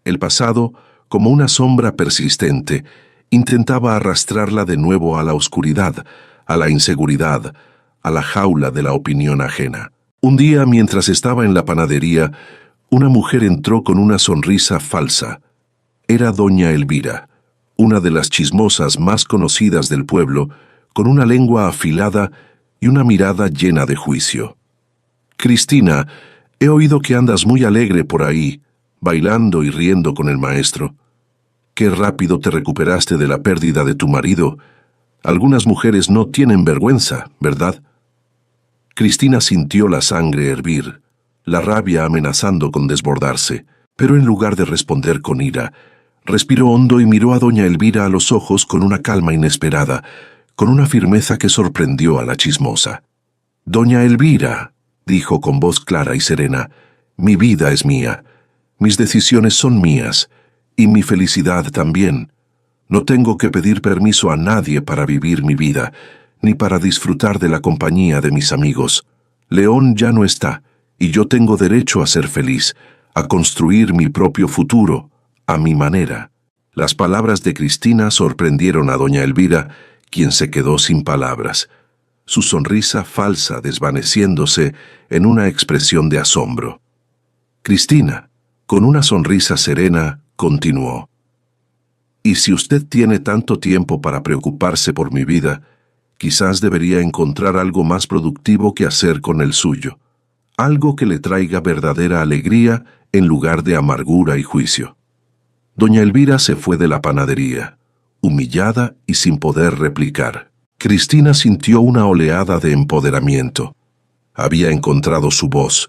El pasado, como una sombra persistente, intentaba arrastrarla de nuevo a la oscuridad, a la inseguridad, a la jaula de la opinión ajena. Un día, mientras estaba en la panadería, una mujer entró con una sonrisa falsa. Era doña Elvira, una de las chismosas más conocidas del pueblo, con una lengua afilada y una mirada llena de juicio. «Cristina, he oído que andas muy alegre por ahí, bailando y riendo con el maestro. Qué rápido te recuperaste de la pérdida de tu marido. Algunas mujeres no tienen vergüenza, ¿verdad?» Cristina sintió la sangre hervir, la rabia amenazando con desbordarse, pero en lugar de responder con ira, respiró hondo y miró a doña Elvira a los ojos con una calma inesperada, con una firmeza que sorprendió a la chismosa. «Doña Elvira», dijo con voz clara y serena, «mi vida es mía, mis decisiones son mías, y mi felicidad también. No tengo que pedir permiso a nadie para vivir mi vida, ni para disfrutar de la compañía de mis amigos. León ya no está, y yo tengo derecho a ser feliz, a construir mi propio futuro, a mi manera». Las palabras de Cristina sorprendieron a doña Elvira, quien se quedó sin palabras, su sonrisa falsa desvaneciéndose en una expresión de asombro. Cristina, con una sonrisa serena, continuó: «Y si usted tiene tanto tiempo para preocuparse por mi vida, quizás debería encontrar algo más productivo que hacer con el suyo, algo que le traiga verdadera alegría en lugar de amargura y juicio». Doña Elvira se fue de la panadería, humillada y sin poder replicar. Cristina sintió una oleada de empoderamiento. Había encontrado su voz,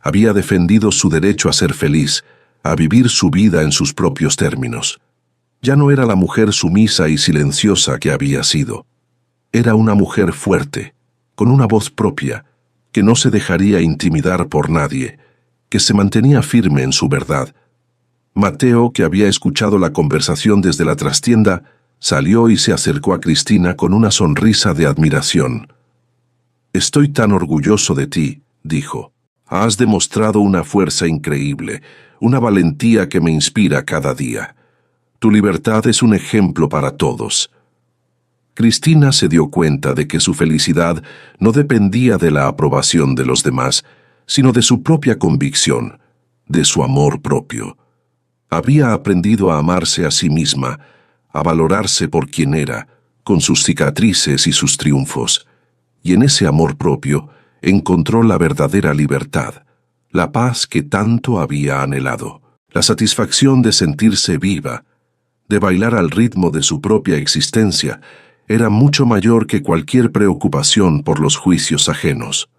había defendido su derecho a ser feliz, a vivir su vida en sus propios términos. Ya no era la mujer sumisa y silenciosa que había sido. Era una mujer fuerte, con una voz propia, que no se dejaría intimidar por nadie, que se mantenía firme en su verdad. Mateo, que había escuchado la conversación desde la trastienda, salió y se acercó a Cristina con una sonrisa de admiración. «Estoy tan orgulloso de ti», dijo. «Has demostrado una fuerza increíble, una valentía que me inspira cada día. Tu libertad es un ejemplo para todos». Cristina se dio cuenta de que su felicidad no dependía de la aprobación de los demás, sino de su propia convicción, de su amor propio. Había aprendido a amarse a sí misma, a valorarse por quien era, con sus cicatrices y sus triunfos, y en ese amor propio encontró la verdadera libertad, la paz que tanto había anhelado, la satisfacción de sentirse viva, de bailar al ritmo de su propia existencia. Era mucho mayor que cualquier preocupación por los juicios ajenos.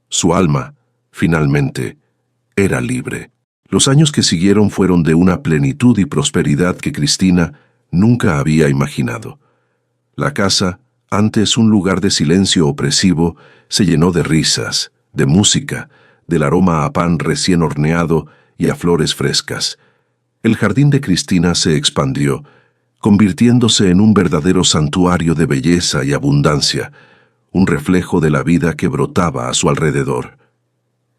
Su alma, finalmente, era libre. Los años que siguieron fueron de una plenitud y prosperidad que Cristina nunca había imaginado. La casa, antes un lugar de silencio opresivo, se llenó de risas, de música, del aroma a pan recién horneado y a flores frescas. El jardín de Cristina se expandió, convirtiéndose en un verdadero santuario de belleza y abundancia, un reflejo de la vida que brotaba a su alrededor.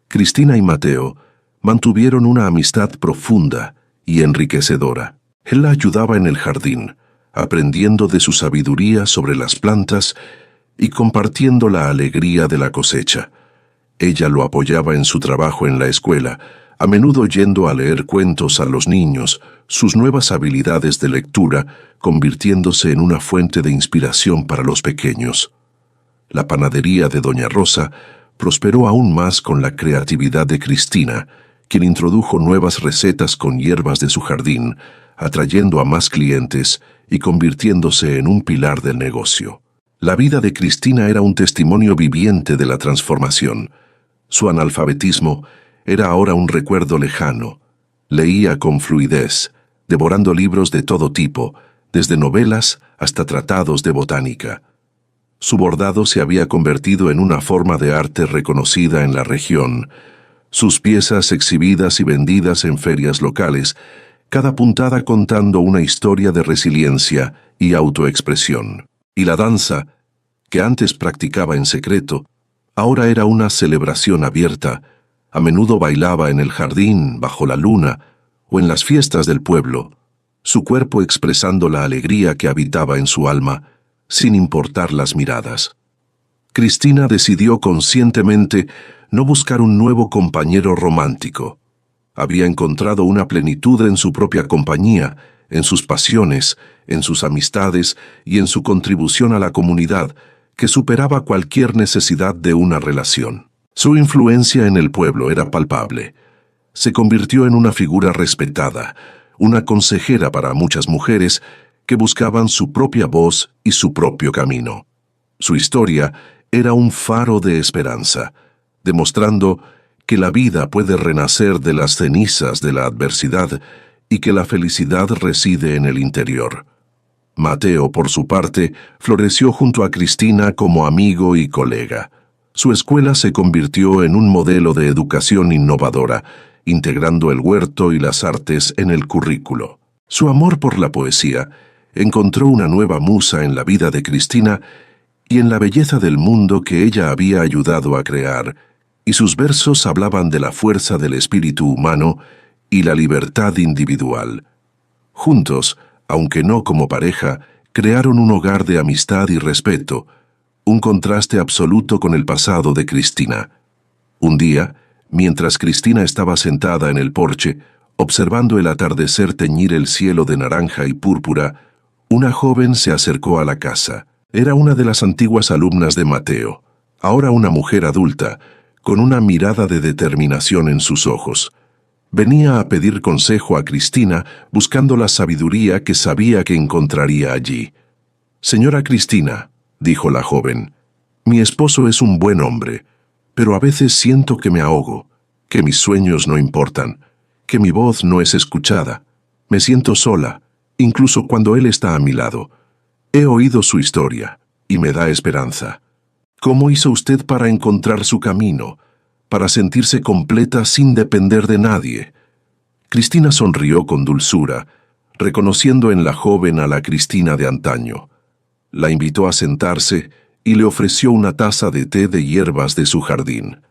Cristina y Mateo mantuvieron una amistad profunda y enriquecedora. Él la ayudaba en el jardín, aprendiendo de su sabiduría sobre las plantas y compartiendo la alegría de la cosecha. Ella lo apoyaba en su trabajo en la escuela, a menudo yendo a leer cuentos a los niños, sus nuevas habilidades de lectura convirtiéndose en una fuente de inspiración para los pequeños. La panadería de Doña Rosa prosperó aún más con la creatividad de Cristina, quien introdujo nuevas recetas con hierbas de su jardín, atrayendo a más clientes y convirtiéndose en un pilar del negocio. La vida de Cristina era un testimonio viviente de la transformación. Su analfabetismo era ahora un recuerdo lejano. Leía con fluidez, devorando libros de todo tipo, desde novelas hasta tratados de botánica. Su bordado se había convertido en una forma de arte reconocida en la región. Sus piezas exhibidas y vendidas en ferias locales, cada puntada contando una historia de resiliencia y autoexpresión. Y la danza, que antes practicaba en secreto, ahora era una celebración abierta. A menudo bailaba en el jardín, bajo la luna, o en las fiestas del pueblo, su cuerpo expresando la alegría que habitaba en su alma, sin importar las miradas. Cristina decidió conscientemente no buscar un nuevo compañero romántico. Había encontrado una plenitud en su propia compañía, en sus pasiones, en sus amistades y en su contribución a la comunidad, que superaba cualquier necesidad de una relación. Su influencia en el pueblo era palpable. Se convirtió en una figura respetada, una consejera para muchas mujeres que buscaban su propia voz y su propio camino. Su historia era un faro de esperanza, demostrando que la vida puede renacer de las cenizas de la adversidad y que la felicidad reside en el interior. Mateo, por su parte, floreció junto a Cristina como amigo y colega. Su escuela se convirtió en un modelo de educación innovadora, integrando el huerto y las artes en el currículo. Su amor por la poesía encontró una nueva musa en la vida de Cristina y en la belleza del mundo que ella había ayudado a crear, y sus versos hablaban de la fuerza del espíritu humano y la libertad individual. Juntos, aunque no como pareja, crearon un hogar de amistad y respeto, un contraste absoluto con el pasado de Cristina. Un día, mientras Cristina estaba sentada en el porche, observando el atardecer teñir el cielo de naranja y púrpura, una joven se acercó a la casa. Era una de las antiguas alumnas de Mateo, ahora una mujer adulta, con una mirada de determinación en sus ojos. Venía a pedir consejo a Cristina, buscando la sabiduría que sabía que encontraría allí. «Señora Cristina», dijo la joven, «mi esposo es un buen hombre, pero a veces siento que me ahogo, que mis sueños no importan, que mi voz no es escuchada. Me siento sola, incluso cuando él está a mi lado. He oído su historia, y me da esperanza. ¿Cómo hizo usted para encontrar su camino, para sentirse completa sin depender de nadie?» Cristina sonrió con dulzura, reconociendo en la joven a la Cristina de antaño. La invitó a sentarse y le ofreció una taza de té de hierbas de su jardín.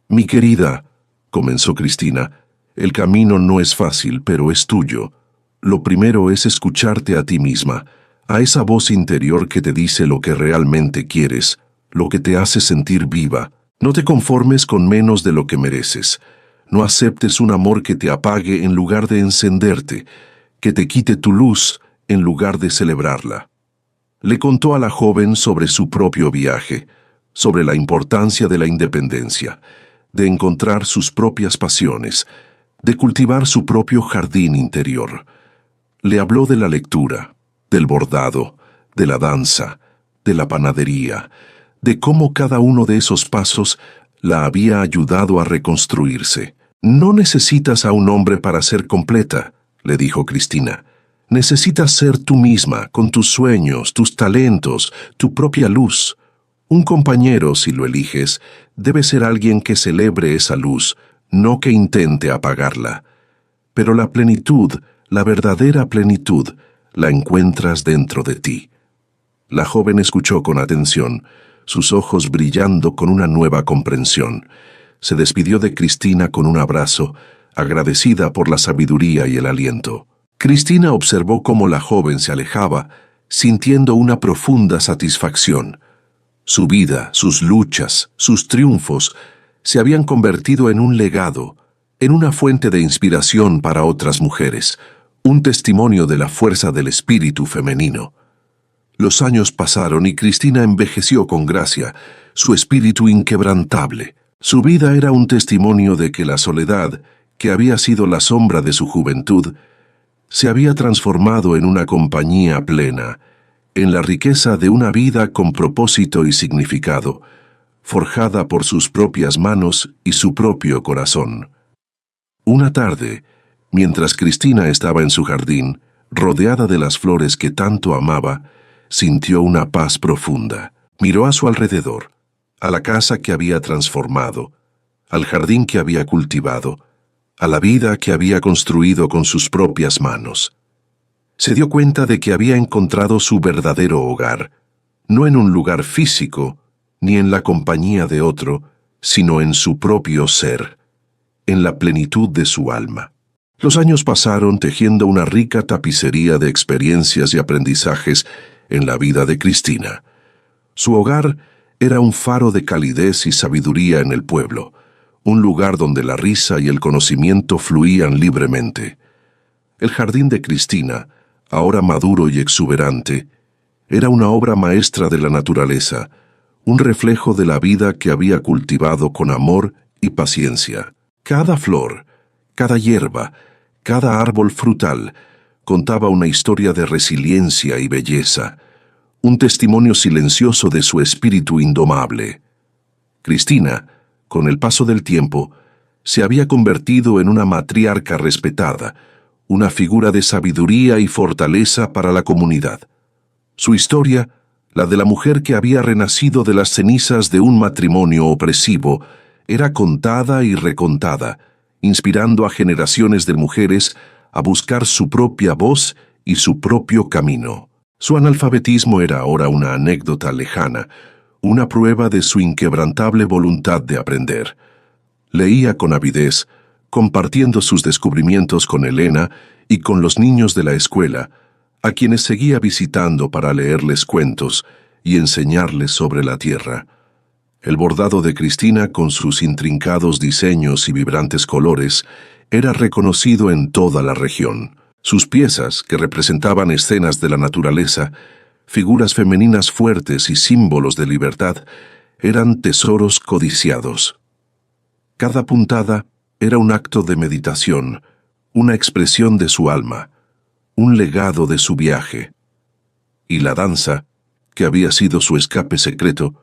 «Mi querida», comenzó Cristina, «el camino no es fácil, pero es tuyo. Lo primero es escucharte a ti misma, a esa voz interior que te dice lo que realmente quieres, lo que te hace sentir viva. No te conformes con menos de lo que mereces. No aceptes un amor que te apague en lugar de encenderte, que te quite tu luz en lugar de celebrarla». Le contó a la joven sobre su propio viaje, sobre la importancia de la independencia, de encontrar sus propias pasiones, de cultivar su propio jardín interior. Le habló de la lectura, del bordado, de la danza, de la panadería, de cómo cada uno de esos pasos la había ayudado a reconstruirse. «No necesitas a un hombre para ser completa», le dijo Cristina. «Necesitas ser tú misma, con tus sueños, tus talentos, tu propia luz. Un compañero, si lo eliges, debe ser alguien que celebre esa luz, no que intente apagarla. Pero la plenitud, la verdadera plenitud, la encuentras dentro de ti». La joven escuchó con atención, sus ojos brillando con una nueva comprensión. Se despidió de Cristina con un abrazo, agradecida por la sabiduría y el aliento. Cristina observó cómo la joven se alejaba, sintiendo una profunda satisfacción. Su vida, sus luchas, sus triunfos, se habían convertido en un legado, en una fuente de inspiración para otras mujeres, un testimonio de la fuerza del espíritu femenino. Los años pasaron y Cristina envejeció con gracia, su espíritu inquebrantable. Su vida era un testimonio de que la soledad, que había sido la sombra de su juventud, se había transformado en una compañía plena, en la riqueza de una vida con propósito y significado, forjada por sus propias manos y su propio corazón. Una tarde, Mientras Cristina estaba en su jardín, rodeada de las flores que tanto amaba, sintió una paz profunda. Miró a su alrededor, a la casa que había transformado, al jardín que había cultivado, a la vida que había construido con sus propias manos. Se dio cuenta de que había encontrado su verdadero hogar, no en un lugar físico, ni en la compañía de otro, sino en su propio ser, en la plenitud de su alma. Los años pasaron tejiendo una rica tapicería de experiencias y aprendizajes en la vida de Cristina. Su hogar era un faro de calidez y sabiduría en el pueblo, un lugar donde la risa y el conocimiento fluían libremente. El jardín de Cristina, ahora maduro y exuberante, era una obra maestra de la naturaleza, un reflejo de la vida que había cultivado con amor y paciencia. Cada flor, cada hierba, cada árbol frutal contaba una historia de resiliencia y belleza, un testimonio silencioso de su espíritu indomable. Cristina, con el paso del tiempo, se había convertido en una matriarca respetada, una figura de sabiduría y fortaleza para la comunidad. Su historia, la de la mujer que había renacido de las cenizas de un matrimonio opresivo, era contada y recontada, inspirando a generaciones de mujeres a buscar su propia voz y su propio camino. Su analfabetismo era ahora una anécdota lejana, una prueba de su inquebrantable voluntad de aprender. Leía con avidez, compartiendo sus descubrimientos con Elena y con los niños de la escuela, a quienes seguía visitando para leerles cuentos y enseñarles sobre la tierra. El bordado de Cristina, con sus intrincados diseños y vibrantes colores, era reconocido en toda la región. Sus piezas, que representaban escenas de la naturaleza, figuras femeninas fuertes y símbolos de libertad, eran tesoros codiciados. Cada puntada era un acto de meditación, una expresión de su alma, un legado de su viaje. Y la danza, que había sido su escape secreto,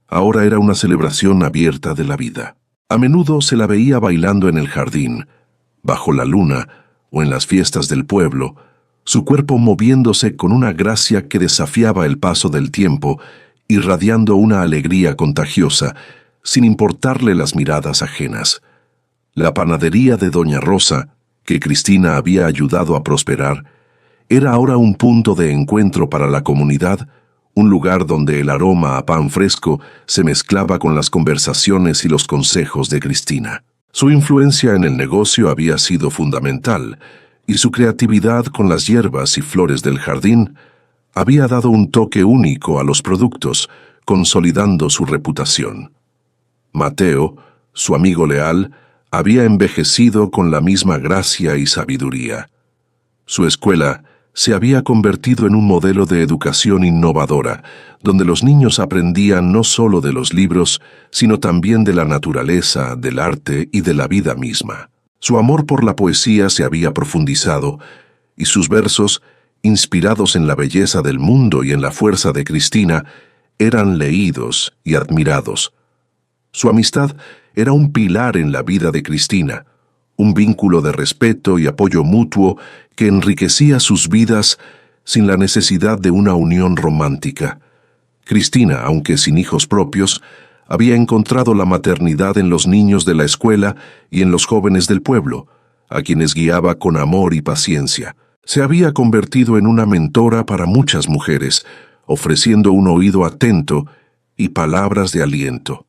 ahora era una celebración abierta de la vida. A menudo se la veía bailando en el jardín, bajo la luna o en las fiestas del pueblo, su cuerpo moviéndose con una gracia que desafiaba el paso del tiempo, irradiando una alegría contagiosa, sin importarle las miradas ajenas. La panadería de Doña Rosa, que Cristina había ayudado a prosperar, era ahora un punto de encuentro para la comunidad, un lugar donde el aroma a pan fresco se mezclaba con las conversaciones y los consejos de Cristina. Su influencia en el negocio había sido fundamental, y su creatividad con las hierbas y flores del jardín había dado un toque único a los productos, consolidando su reputación. Mateo, su amigo leal, había envejecido con la misma gracia y sabiduría. Su escuela se había convertido en un modelo de educación innovadora, donde los niños aprendían no solo de los libros, sino también de la naturaleza, del arte y de la vida misma. Su amor por la poesía se había profundizado, y sus versos, inspirados en la belleza del mundo y en la fuerza de Cristina, eran leídos y admirados. Su amistad era un pilar en la vida de Cristina, un vínculo de respeto y apoyo mutuo que enriquecía sus vidas sin la necesidad de una unión romántica. Cristina, aunque sin hijos propios, había encontrado la maternidad en los niños de la escuela y en los jóvenes del pueblo, a quienes guiaba con amor y paciencia. Se había convertido en una mentora para muchas mujeres, ofreciendo un oído atento y palabras de aliento.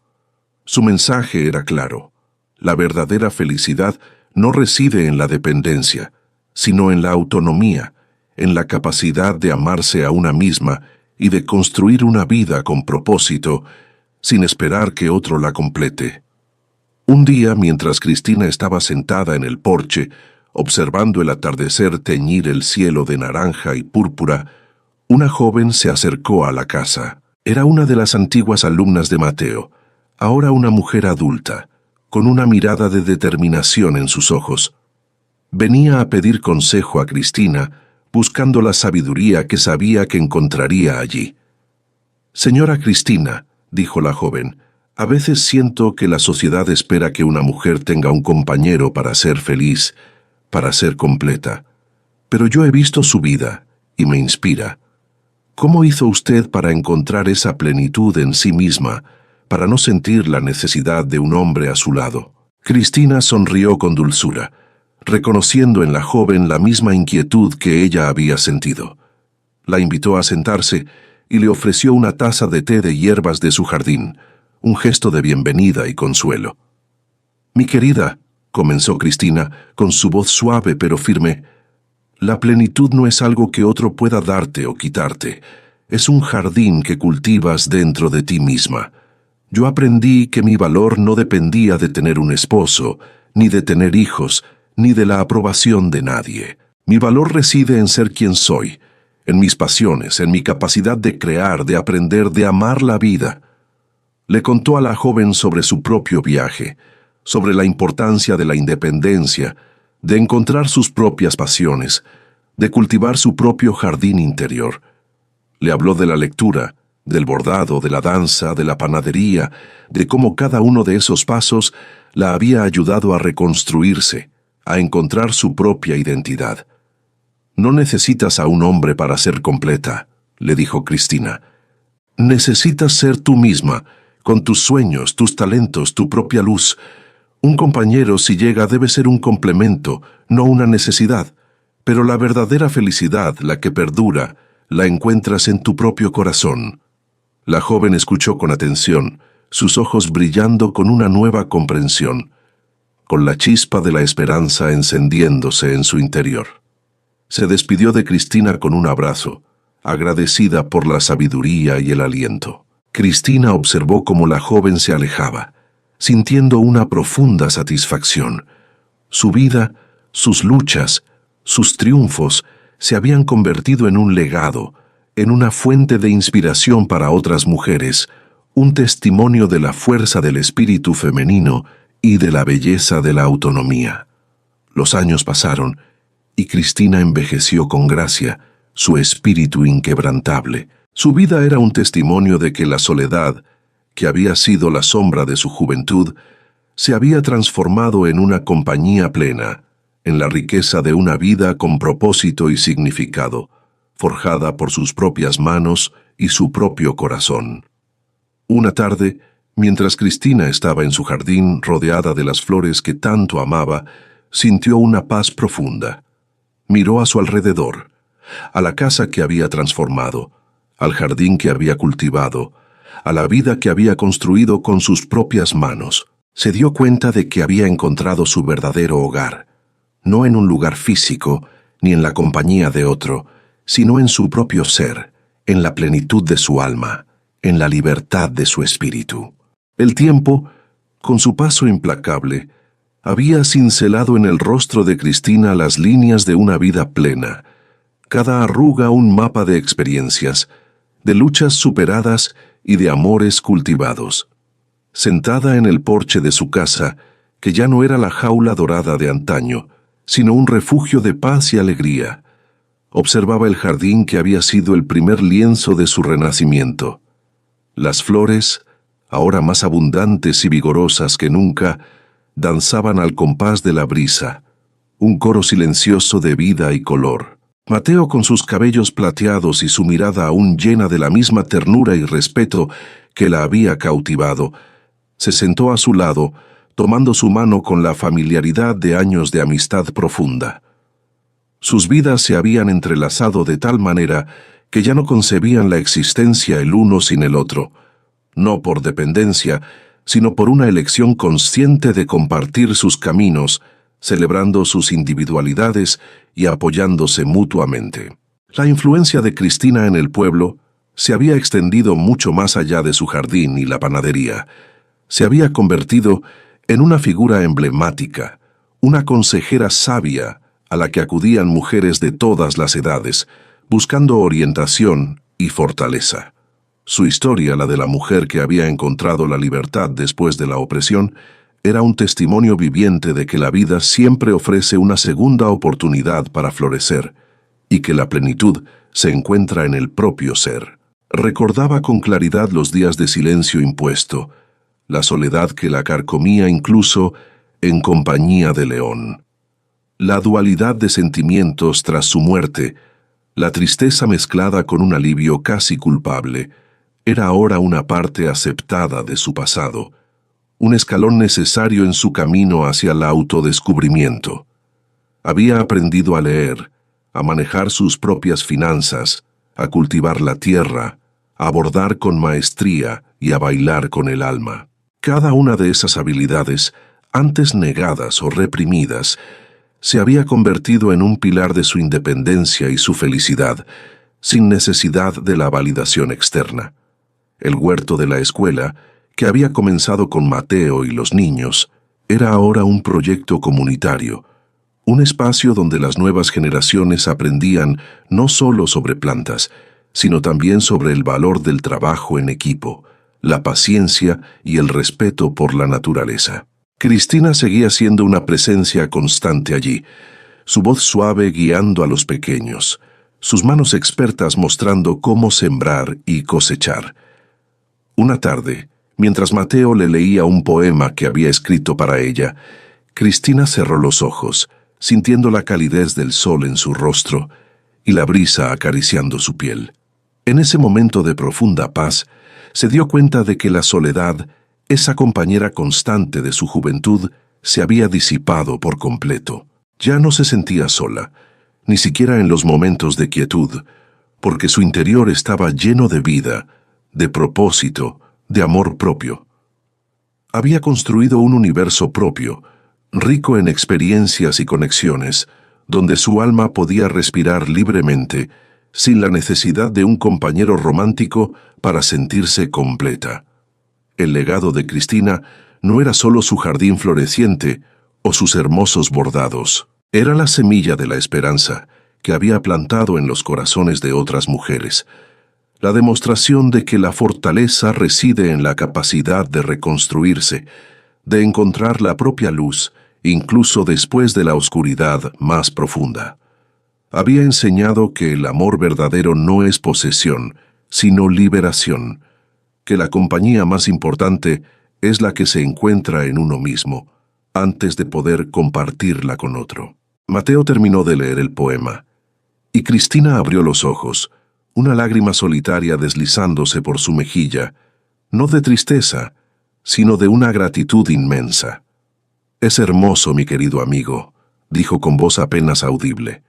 Su mensaje era claro: la verdadera felicidad no reside en la dependencia, sino en la autonomía, en la capacidad de amarse a una misma y de construir una vida con propósito, sin esperar que otro la complete. Un día, mientras Cristina estaba sentada en el porche, observando el atardecer teñir el cielo de naranja y púrpura, una joven se acercó a la casa. Era una de las antiguas alumnas de Mateo, ahora una mujer adulta, con una mirada de determinación en sus ojos. Venía a pedir consejo a Cristina, buscando la sabiduría que sabía que encontraría allí. «Señora Cristina», dijo la joven, «a veces siento que la sociedad espera que una mujer tenga un compañero para ser feliz, para ser completa. Pero yo he visto su vida y me inspira. ¿Cómo hizo usted para encontrar esa plenitud en sí misma, para no sentir la necesidad de un hombre a su lado? Cristina sonrió con dulzura, reconociendo en la joven la misma inquietud que ella había sentido. La invitó a sentarse y le ofreció una taza de té de hierbas de su jardín, un gesto de bienvenida y consuelo. «Mi querida», comenzó Cristina, con su voz suave pero firme, «la plenitud no es algo que otro pueda darte o quitarte. Es un jardín que cultivas dentro de ti misma. Yo aprendí que mi valor no dependía de tener un esposo, ni de tener hijos, ni de la aprobación de nadie. Mi valor reside en ser quien soy, en mis pasiones, en mi capacidad de crear, de aprender, de amar la vida». Le contó a la joven sobre su propio viaje, sobre la importancia de la independencia, de encontrar sus propias pasiones, de cultivar su propio jardín interior. Le habló de la lectura, del bordado, de la danza, de la panadería, de cómo cada uno de esos pasos la había ayudado a reconstruirse, a encontrar su propia identidad. «No necesitas a un hombre para ser completa», le dijo Cristina. «Necesitas ser tú misma, con tus sueños, tus talentos, tu propia luz. Un compañero, si llega, debe ser un complemento, no una necesidad. Pero la verdadera felicidad, la que perdura, la encuentras en tu propio corazón». La joven escuchó con atención, sus ojos brillando con una nueva comprensión, con la chispa de la esperanza encendiéndose en su interior. Se despidió de Cristina con un abrazo, agradecida por la sabiduría y el aliento. Cristina observó cómo la joven se alejaba, sintiendo una profunda satisfacción. Su vida, sus luchas, sus triunfos se habían convertido en un legado, en una fuente de inspiración para otras mujeres, un testimonio de la fuerza del espíritu femenino y de la belleza de la autonomía. Los años pasaron y Cristina envejeció con gracia, su espíritu inquebrantable. Su vida era un testimonio de que la soledad, que había sido la sombra de su juventud, se había transformado en una compañía plena, en la riqueza de una vida con propósito y significado, forjada por sus propias manos y su propio corazón. Una tarde, mientras Cristina estaba en su jardín rodeada de las flores que tanto amaba, sintió una paz profunda. Miró a su alrededor, a la casa que había transformado, al jardín que había cultivado, a la vida que había construido con sus propias manos. Se dio cuenta de que había encontrado su verdadero hogar, no en un lugar físico, ni en la compañía de otro, sino en su propio ser, en la plenitud de su alma, en la libertad de su espíritu. El tiempo, con su paso implacable, había cincelado en el rostro de Cristina las líneas de una vida plena, cada arruga un mapa de experiencias, de luchas superadas y de amores cultivados. Sentada en el porche de su casa, que ya no era la jaula dorada de antaño, sino un refugio de paz y alegría, observaba el jardín que había sido el primer lienzo de su renacimiento. Las flores, ahora más abundantes y vigorosas que nunca, danzaban al compás de la brisa, un coro silencioso de vida y color. Mateo, con sus cabellos plateados y su mirada aún llena de la misma ternura y respeto que la había cautivado, se sentó a su lado, tomando su mano con la familiaridad de años de amistad profunda. Sus vidas se habían entrelazado de tal manera que ya no concebían la existencia el uno sin el otro, no por dependencia, sino por una elección consciente de compartir sus caminos, celebrando sus individualidades y apoyándose mutuamente. La influencia de Cristina en el pueblo se había extendido mucho más allá de su jardín y la panadería. Se había convertido en una figura emblemática, una consejera sabia a la que acudían mujeres de todas las edades, buscando orientación y fortaleza. Su historia, la de la mujer que había encontrado la libertad después de la opresión, era un testimonio viviente de que la vida siempre ofrece una segunda oportunidad para florecer y que la plenitud se encuentra en el propio ser. Recordaba con claridad los días de silencio impuesto, la soledad que la carcomía incluso en compañía de León. La dualidad de sentimientos tras su muerte, la tristeza mezclada con un alivio casi culpable, era ahora una parte aceptada de su pasado, un escalón necesario en su camino hacia el autodescubrimiento. Había aprendido a leer, a manejar sus propias finanzas, a cultivar la tierra, a bordar con maestría y a bailar con el alma. Cada una de esas habilidades, antes negadas o reprimidas, se había convertido en un pilar de su independencia y su felicidad, sin necesidad de la validación externa. El huerto de la escuela, que había comenzado con Mateo y los niños, era ahora un proyecto comunitario, un espacio donde las nuevas generaciones aprendían no solo sobre plantas, sino también sobre el valor del trabajo en equipo, la paciencia y el respeto por la naturaleza. Cristina seguía siendo una presencia constante allí, su voz suave guiando a los pequeños, sus manos expertas mostrando cómo sembrar y cosechar. Una tarde, mientras Mateo le leía un poema que había escrito para ella, Cristina cerró los ojos, sintiendo la calidez del sol en su rostro y la brisa acariciando su piel. En ese momento de profunda paz, se dio cuenta de que la soledad, esa compañera constante de su juventud, se había disipado por completo. Ya no se sentía sola, ni siquiera en los momentos de quietud, porque su interior estaba lleno de vida, de propósito, de amor propio. Había construido un universo propio, rico en experiencias y conexiones, donde su alma podía respirar libremente, sin la necesidad de un compañero romántico para sentirse completa. El legado de Cristina no era solo su jardín floreciente o sus hermosos bordados. Era la semilla de la esperanza que había plantado en los corazones de otras mujeres, la demostración de que la fortaleza reside en la capacidad de reconstruirse, de encontrar la propia luz, incluso después de la oscuridad más profunda. Había enseñado que el amor verdadero no es posesión, sino liberación, que la compañía más importante es la que se encuentra en uno mismo, antes de poder compartirla con otro. Mateo terminó de leer el poema, y Cristina abrió los ojos, una lágrima solitaria deslizándose por su mejilla, no de tristeza, sino de una gratitud inmensa. «Es hermoso, mi querido amigo», dijo con voz apenas audible.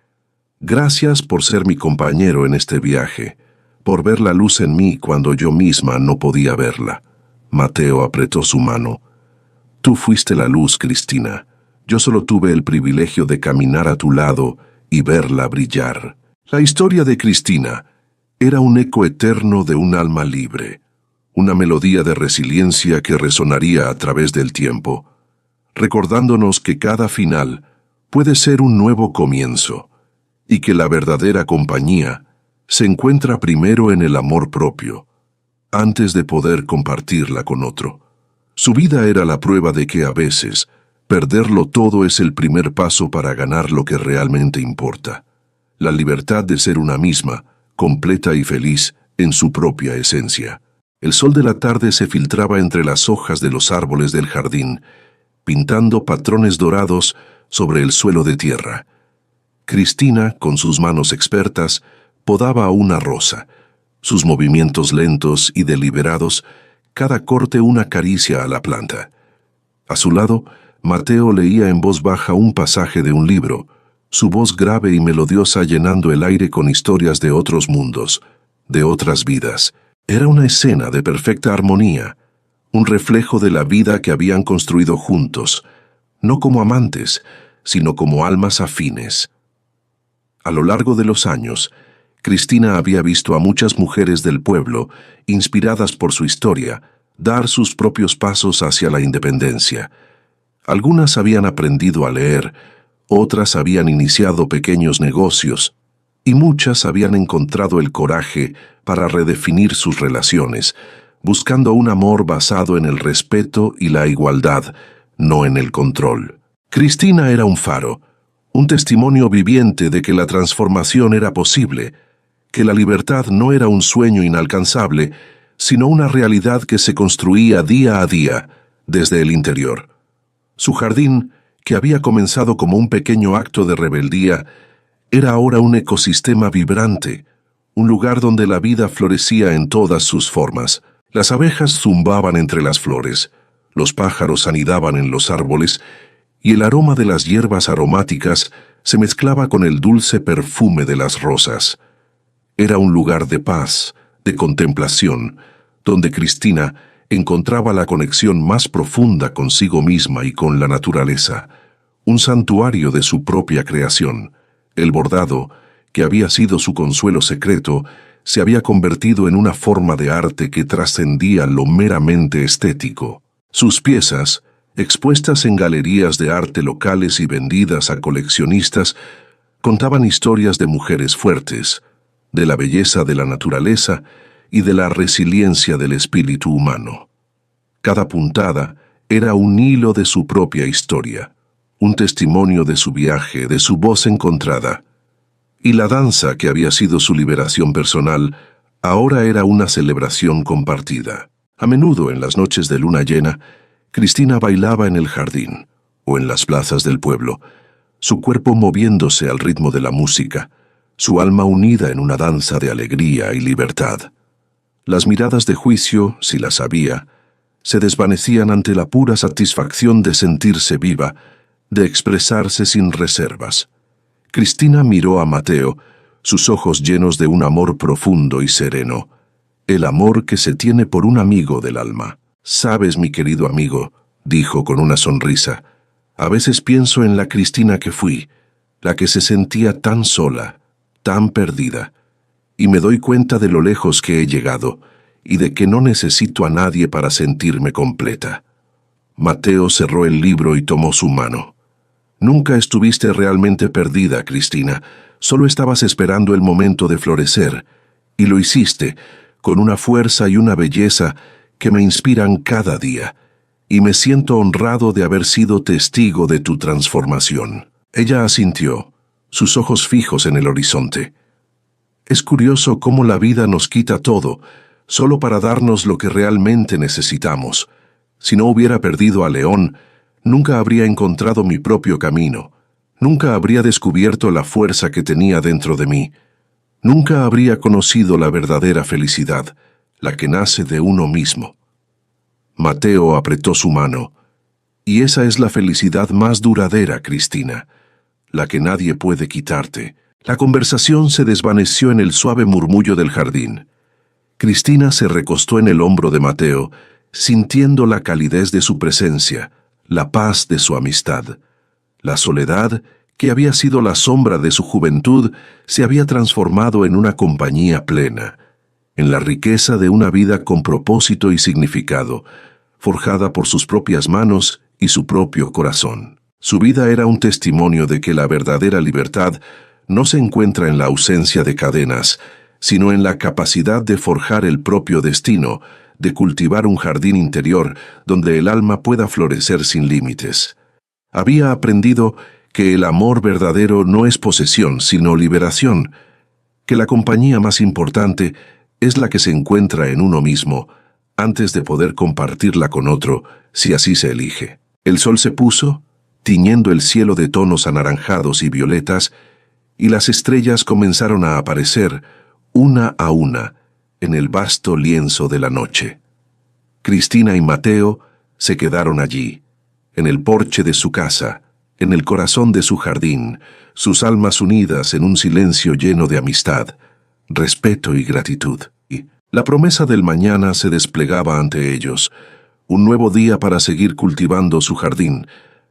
«Gracias por ser mi compañero en este viaje, por ver la luz en mí cuando yo misma no podía verla». Mateo apretó su mano. «Tú fuiste la luz, Cristina. Yo solo tuve el privilegio de caminar a tu lado y verla brillar». La historia de Cristina era un eco eterno de un alma libre, una melodía de resiliencia que resonaría a través del tiempo, recordándonos que cada final puede ser un nuevo comienzo y que la verdadera compañía se encuentra primero en el amor propio, antes de poder compartirla con otro. Su vida era la prueba de que a veces perderlo todo es el primer paso para ganar lo que realmente importa, la libertad de ser una misma, completa y feliz en su propia esencia. El sol de la tarde se filtraba entre las hojas de los árboles del jardín, pintando patrones dorados sobre el suelo de tierra. Cristina, con sus manos expertas, podaba una rosa, sus movimientos lentos y deliberados, cada corte una caricia a la planta. A su lado, Mateo leía en voz baja un pasaje de un libro, su voz grave y melodiosa llenando el aire con historias de otros mundos, de otras vidas. Era una escena de perfecta armonía, un reflejo de la vida que habían construido juntos, no como amantes, sino como almas afines. A lo largo de los años, Cristina había visto a muchas mujeres del pueblo, inspiradas por su historia, dar sus propios pasos hacia la independencia. Algunas habían aprendido a leer, otras habían iniciado pequeños negocios, y muchas habían encontrado el coraje para redefinir sus relaciones, buscando un amor basado en el respeto y la igualdad, no en el control. Cristina era un faro, un testimonio viviente de que la transformación era posible, que la libertad no era un sueño inalcanzable, sino una realidad que se construía día a día desde el interior. Su jardín, que había comenzado como un pequeño acto de rebeldía, era ahora un ecosistema vibrante, un lugar donde la vida florecía en todas sus formas. Las abejas zumbaban entre las flores, los pájaros anidaban en los árboles, y el aroma de las hierbas aromáticas se mezclaba con el dulce perfume de las rosas. Era un lugar de paz, de contemplación, donde Cristina encontraba la conexión más profunda consigo misma y con la naturaleza, un santuario de su propia creación. El bordado, que había sido su consuelo secreto, se había convertido en una forma de arte que trascendía lo meramente estético. Sus piezas, expuestas en galerías de arte locales y vendidas a coleccionistas, contaban historias de mujeres fuertes, de la belleza de la naturaleza y de la resiliencia del espíritu humano. Cada puntada era un hilo de su propia historia, un testimonio de su viaje, de su voz encontrada. Y la danza, que había sido su liberación personal, ahora era una celebración compartida. A menudo, en las noches de luna llena, Cristina bailaba en el jardín o en las plazas del pueblo, su cuerpo moviéndose al ritmo de la música, su alma unida en una danza de alegría y libertad. Las miradas de juicio, si las había, se desvanecían ante la pura satisfacción de sentirse viva, de expresarse sin reservas. Cristina miró a Mateo, sus ojos llenos de un amor profundo y sereno, el amor que se tiene por un amigo del alma. «Sabes, mi querido amigo», dijo con una sonrisa, «a veces pienso en la Cristina que fui, la que se sentía tan sola, tan perdida, y me doy cuenta de lo lejos que he llegado y de que no necesito a nadie para sentirme completa». Mateo cerró el libro y tomó su mano. «Nunca estuviste realmente perdida, Cristina, solo estabas esperando el momento de florecer, y lo hiciste, con una fuerza y una belleza que me inspiran cada día, y me siento honrado de haber sido testigo de tu transformación». Ella asintió, sus ojos fijos en el horizonte. Es curioso cómo la vida nos quita todo, solo para darnos lo que realmente necesitamos. Si no hubiera perdido a León, nunca habría encontrado mi propio camino, nunca habría descubierto la fuerza que tenía dentro de mí, nunca habría conocido la verdadera felicidad, la que nace de uno mismo. Mateo apretó su mano. «Y esa es la felicidad más duradera, Cristina, la que nadie puede quitarte». La conversación se desvaneció en el suave murmullo del jardín. Cristina se recostó en el hombro de Mateo, sintiendo la calidez de su presencia, la paz de su amistad. La soledad, que había sido la sombra de su juventud, se había transformado en una compañía plena, en la riqueza de una vida con propósito y significado, forjada por sus propias manos y su propio corazón. Su vida era un testimonio de que la verdadera libertad no se encuentra en la ausencia de cadenas, sino en la capacidad de forjar el propio destino, de cultivar un jardín interior donde el alma pueda florecer sin límites. Había aprendido que el amor verdadero no es posesión, sino liberación, que la compañía más importante es la que se encuentra en uno mismo, antes de poder compartirla con otro, si así se elige. El sol se puso, tiñendo el cielo de tonos anaranjados y violetas, y las estrellas comenzaron a aparecer, una a una, en el vasto lienzo de la noche. Cristina y Mateo se quedaron allí, en el porche de su casa, en el corazón de su jardín, sus almas unidas en un silencio lleno de amistad, respeto y gratitud. Y la promesa del mañana se desplegaba ante ellos, un nuevo día para seguir cultivando su jardín,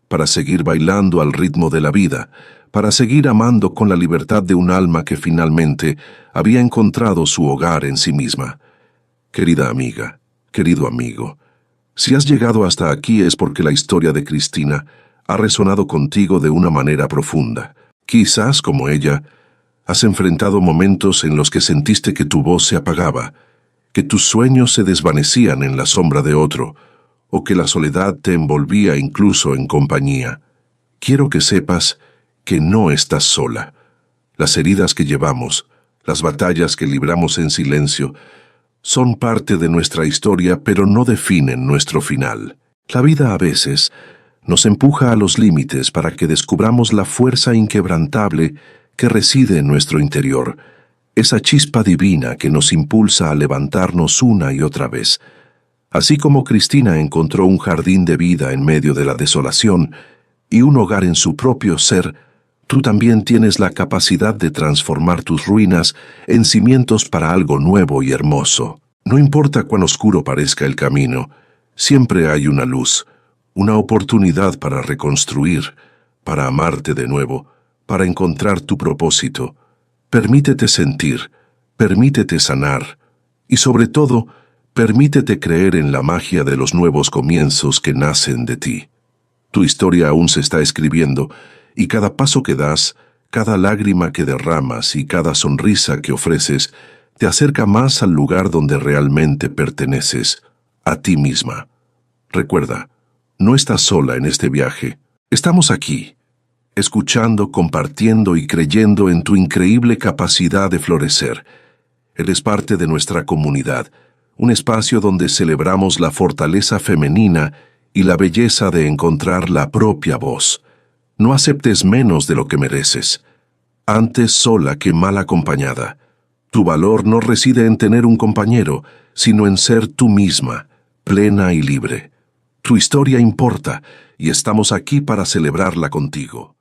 para seguir bailando al ritmo de la vida, para seguir amando con la libertad de un alma que finalmente había encontrado su hogar en sí misma. Querida amiga, querido amigo, si has llegado hasta aquí es porque la historia de Cristina ha resonado contigo de una manera profunda. Quizás, como ella, has enfrentado momentos en los que sentiste que tu voz se apagaba, que tus sueños se desvanecían en la sombra de otro, o que la soledad te envolvía incluso en compañía. Quiero que sepas que no estás sola. Las heridas que llevamos, las batallas que libramos en silencio, son parte de nuestra historia, pero no definen nuestro final. La vida a veces Nos empuja a los límites para que descubramos la fuerza inquebrantable que reside en nuestro interior, esa chispa divina que nos impulsa a levantarnos una y otra vez. Así como Cristina encontró un jardín de vida en medio de la desolación y un hogar en su propio ser, tú también tienes la capacidad de transformar tus ruinas en cimientos para algo nuevo y hermoso. No importa cuán oscuro parezca el camino, siempre hay una luz, una oportunidad para reconstruir, para amarte de nuevo, para encontrar tu propósito. Permítete sentir, permítete sanar y sobre todo, permítete creer en la magia de los nuevos comienzos que nacen de ti. Tu historia aún se está escribiendo y cada paso que das, cada lágrima que derramas y cada sonrisa que ofreces te acerca más al lugar donde realmente perteneces, a ti misma. Recuerda, no estás sola en este viaje. Estamos aquí, escuchando, compartiendo y creyendo en tu increíble capacidad de florecer. Eres parte de nuestra comunidad, un espacio donde celebramos la fortaleza femenina y la belleza de encontrar la propia voz. No aceptes menos de lo que mereces, antes sola que mal acompañada. Tu valor no reside en tener un compañero, sino en ser tú misma, plena y libre. Tu historia importa, y estamos aquí para celebrarla contigo.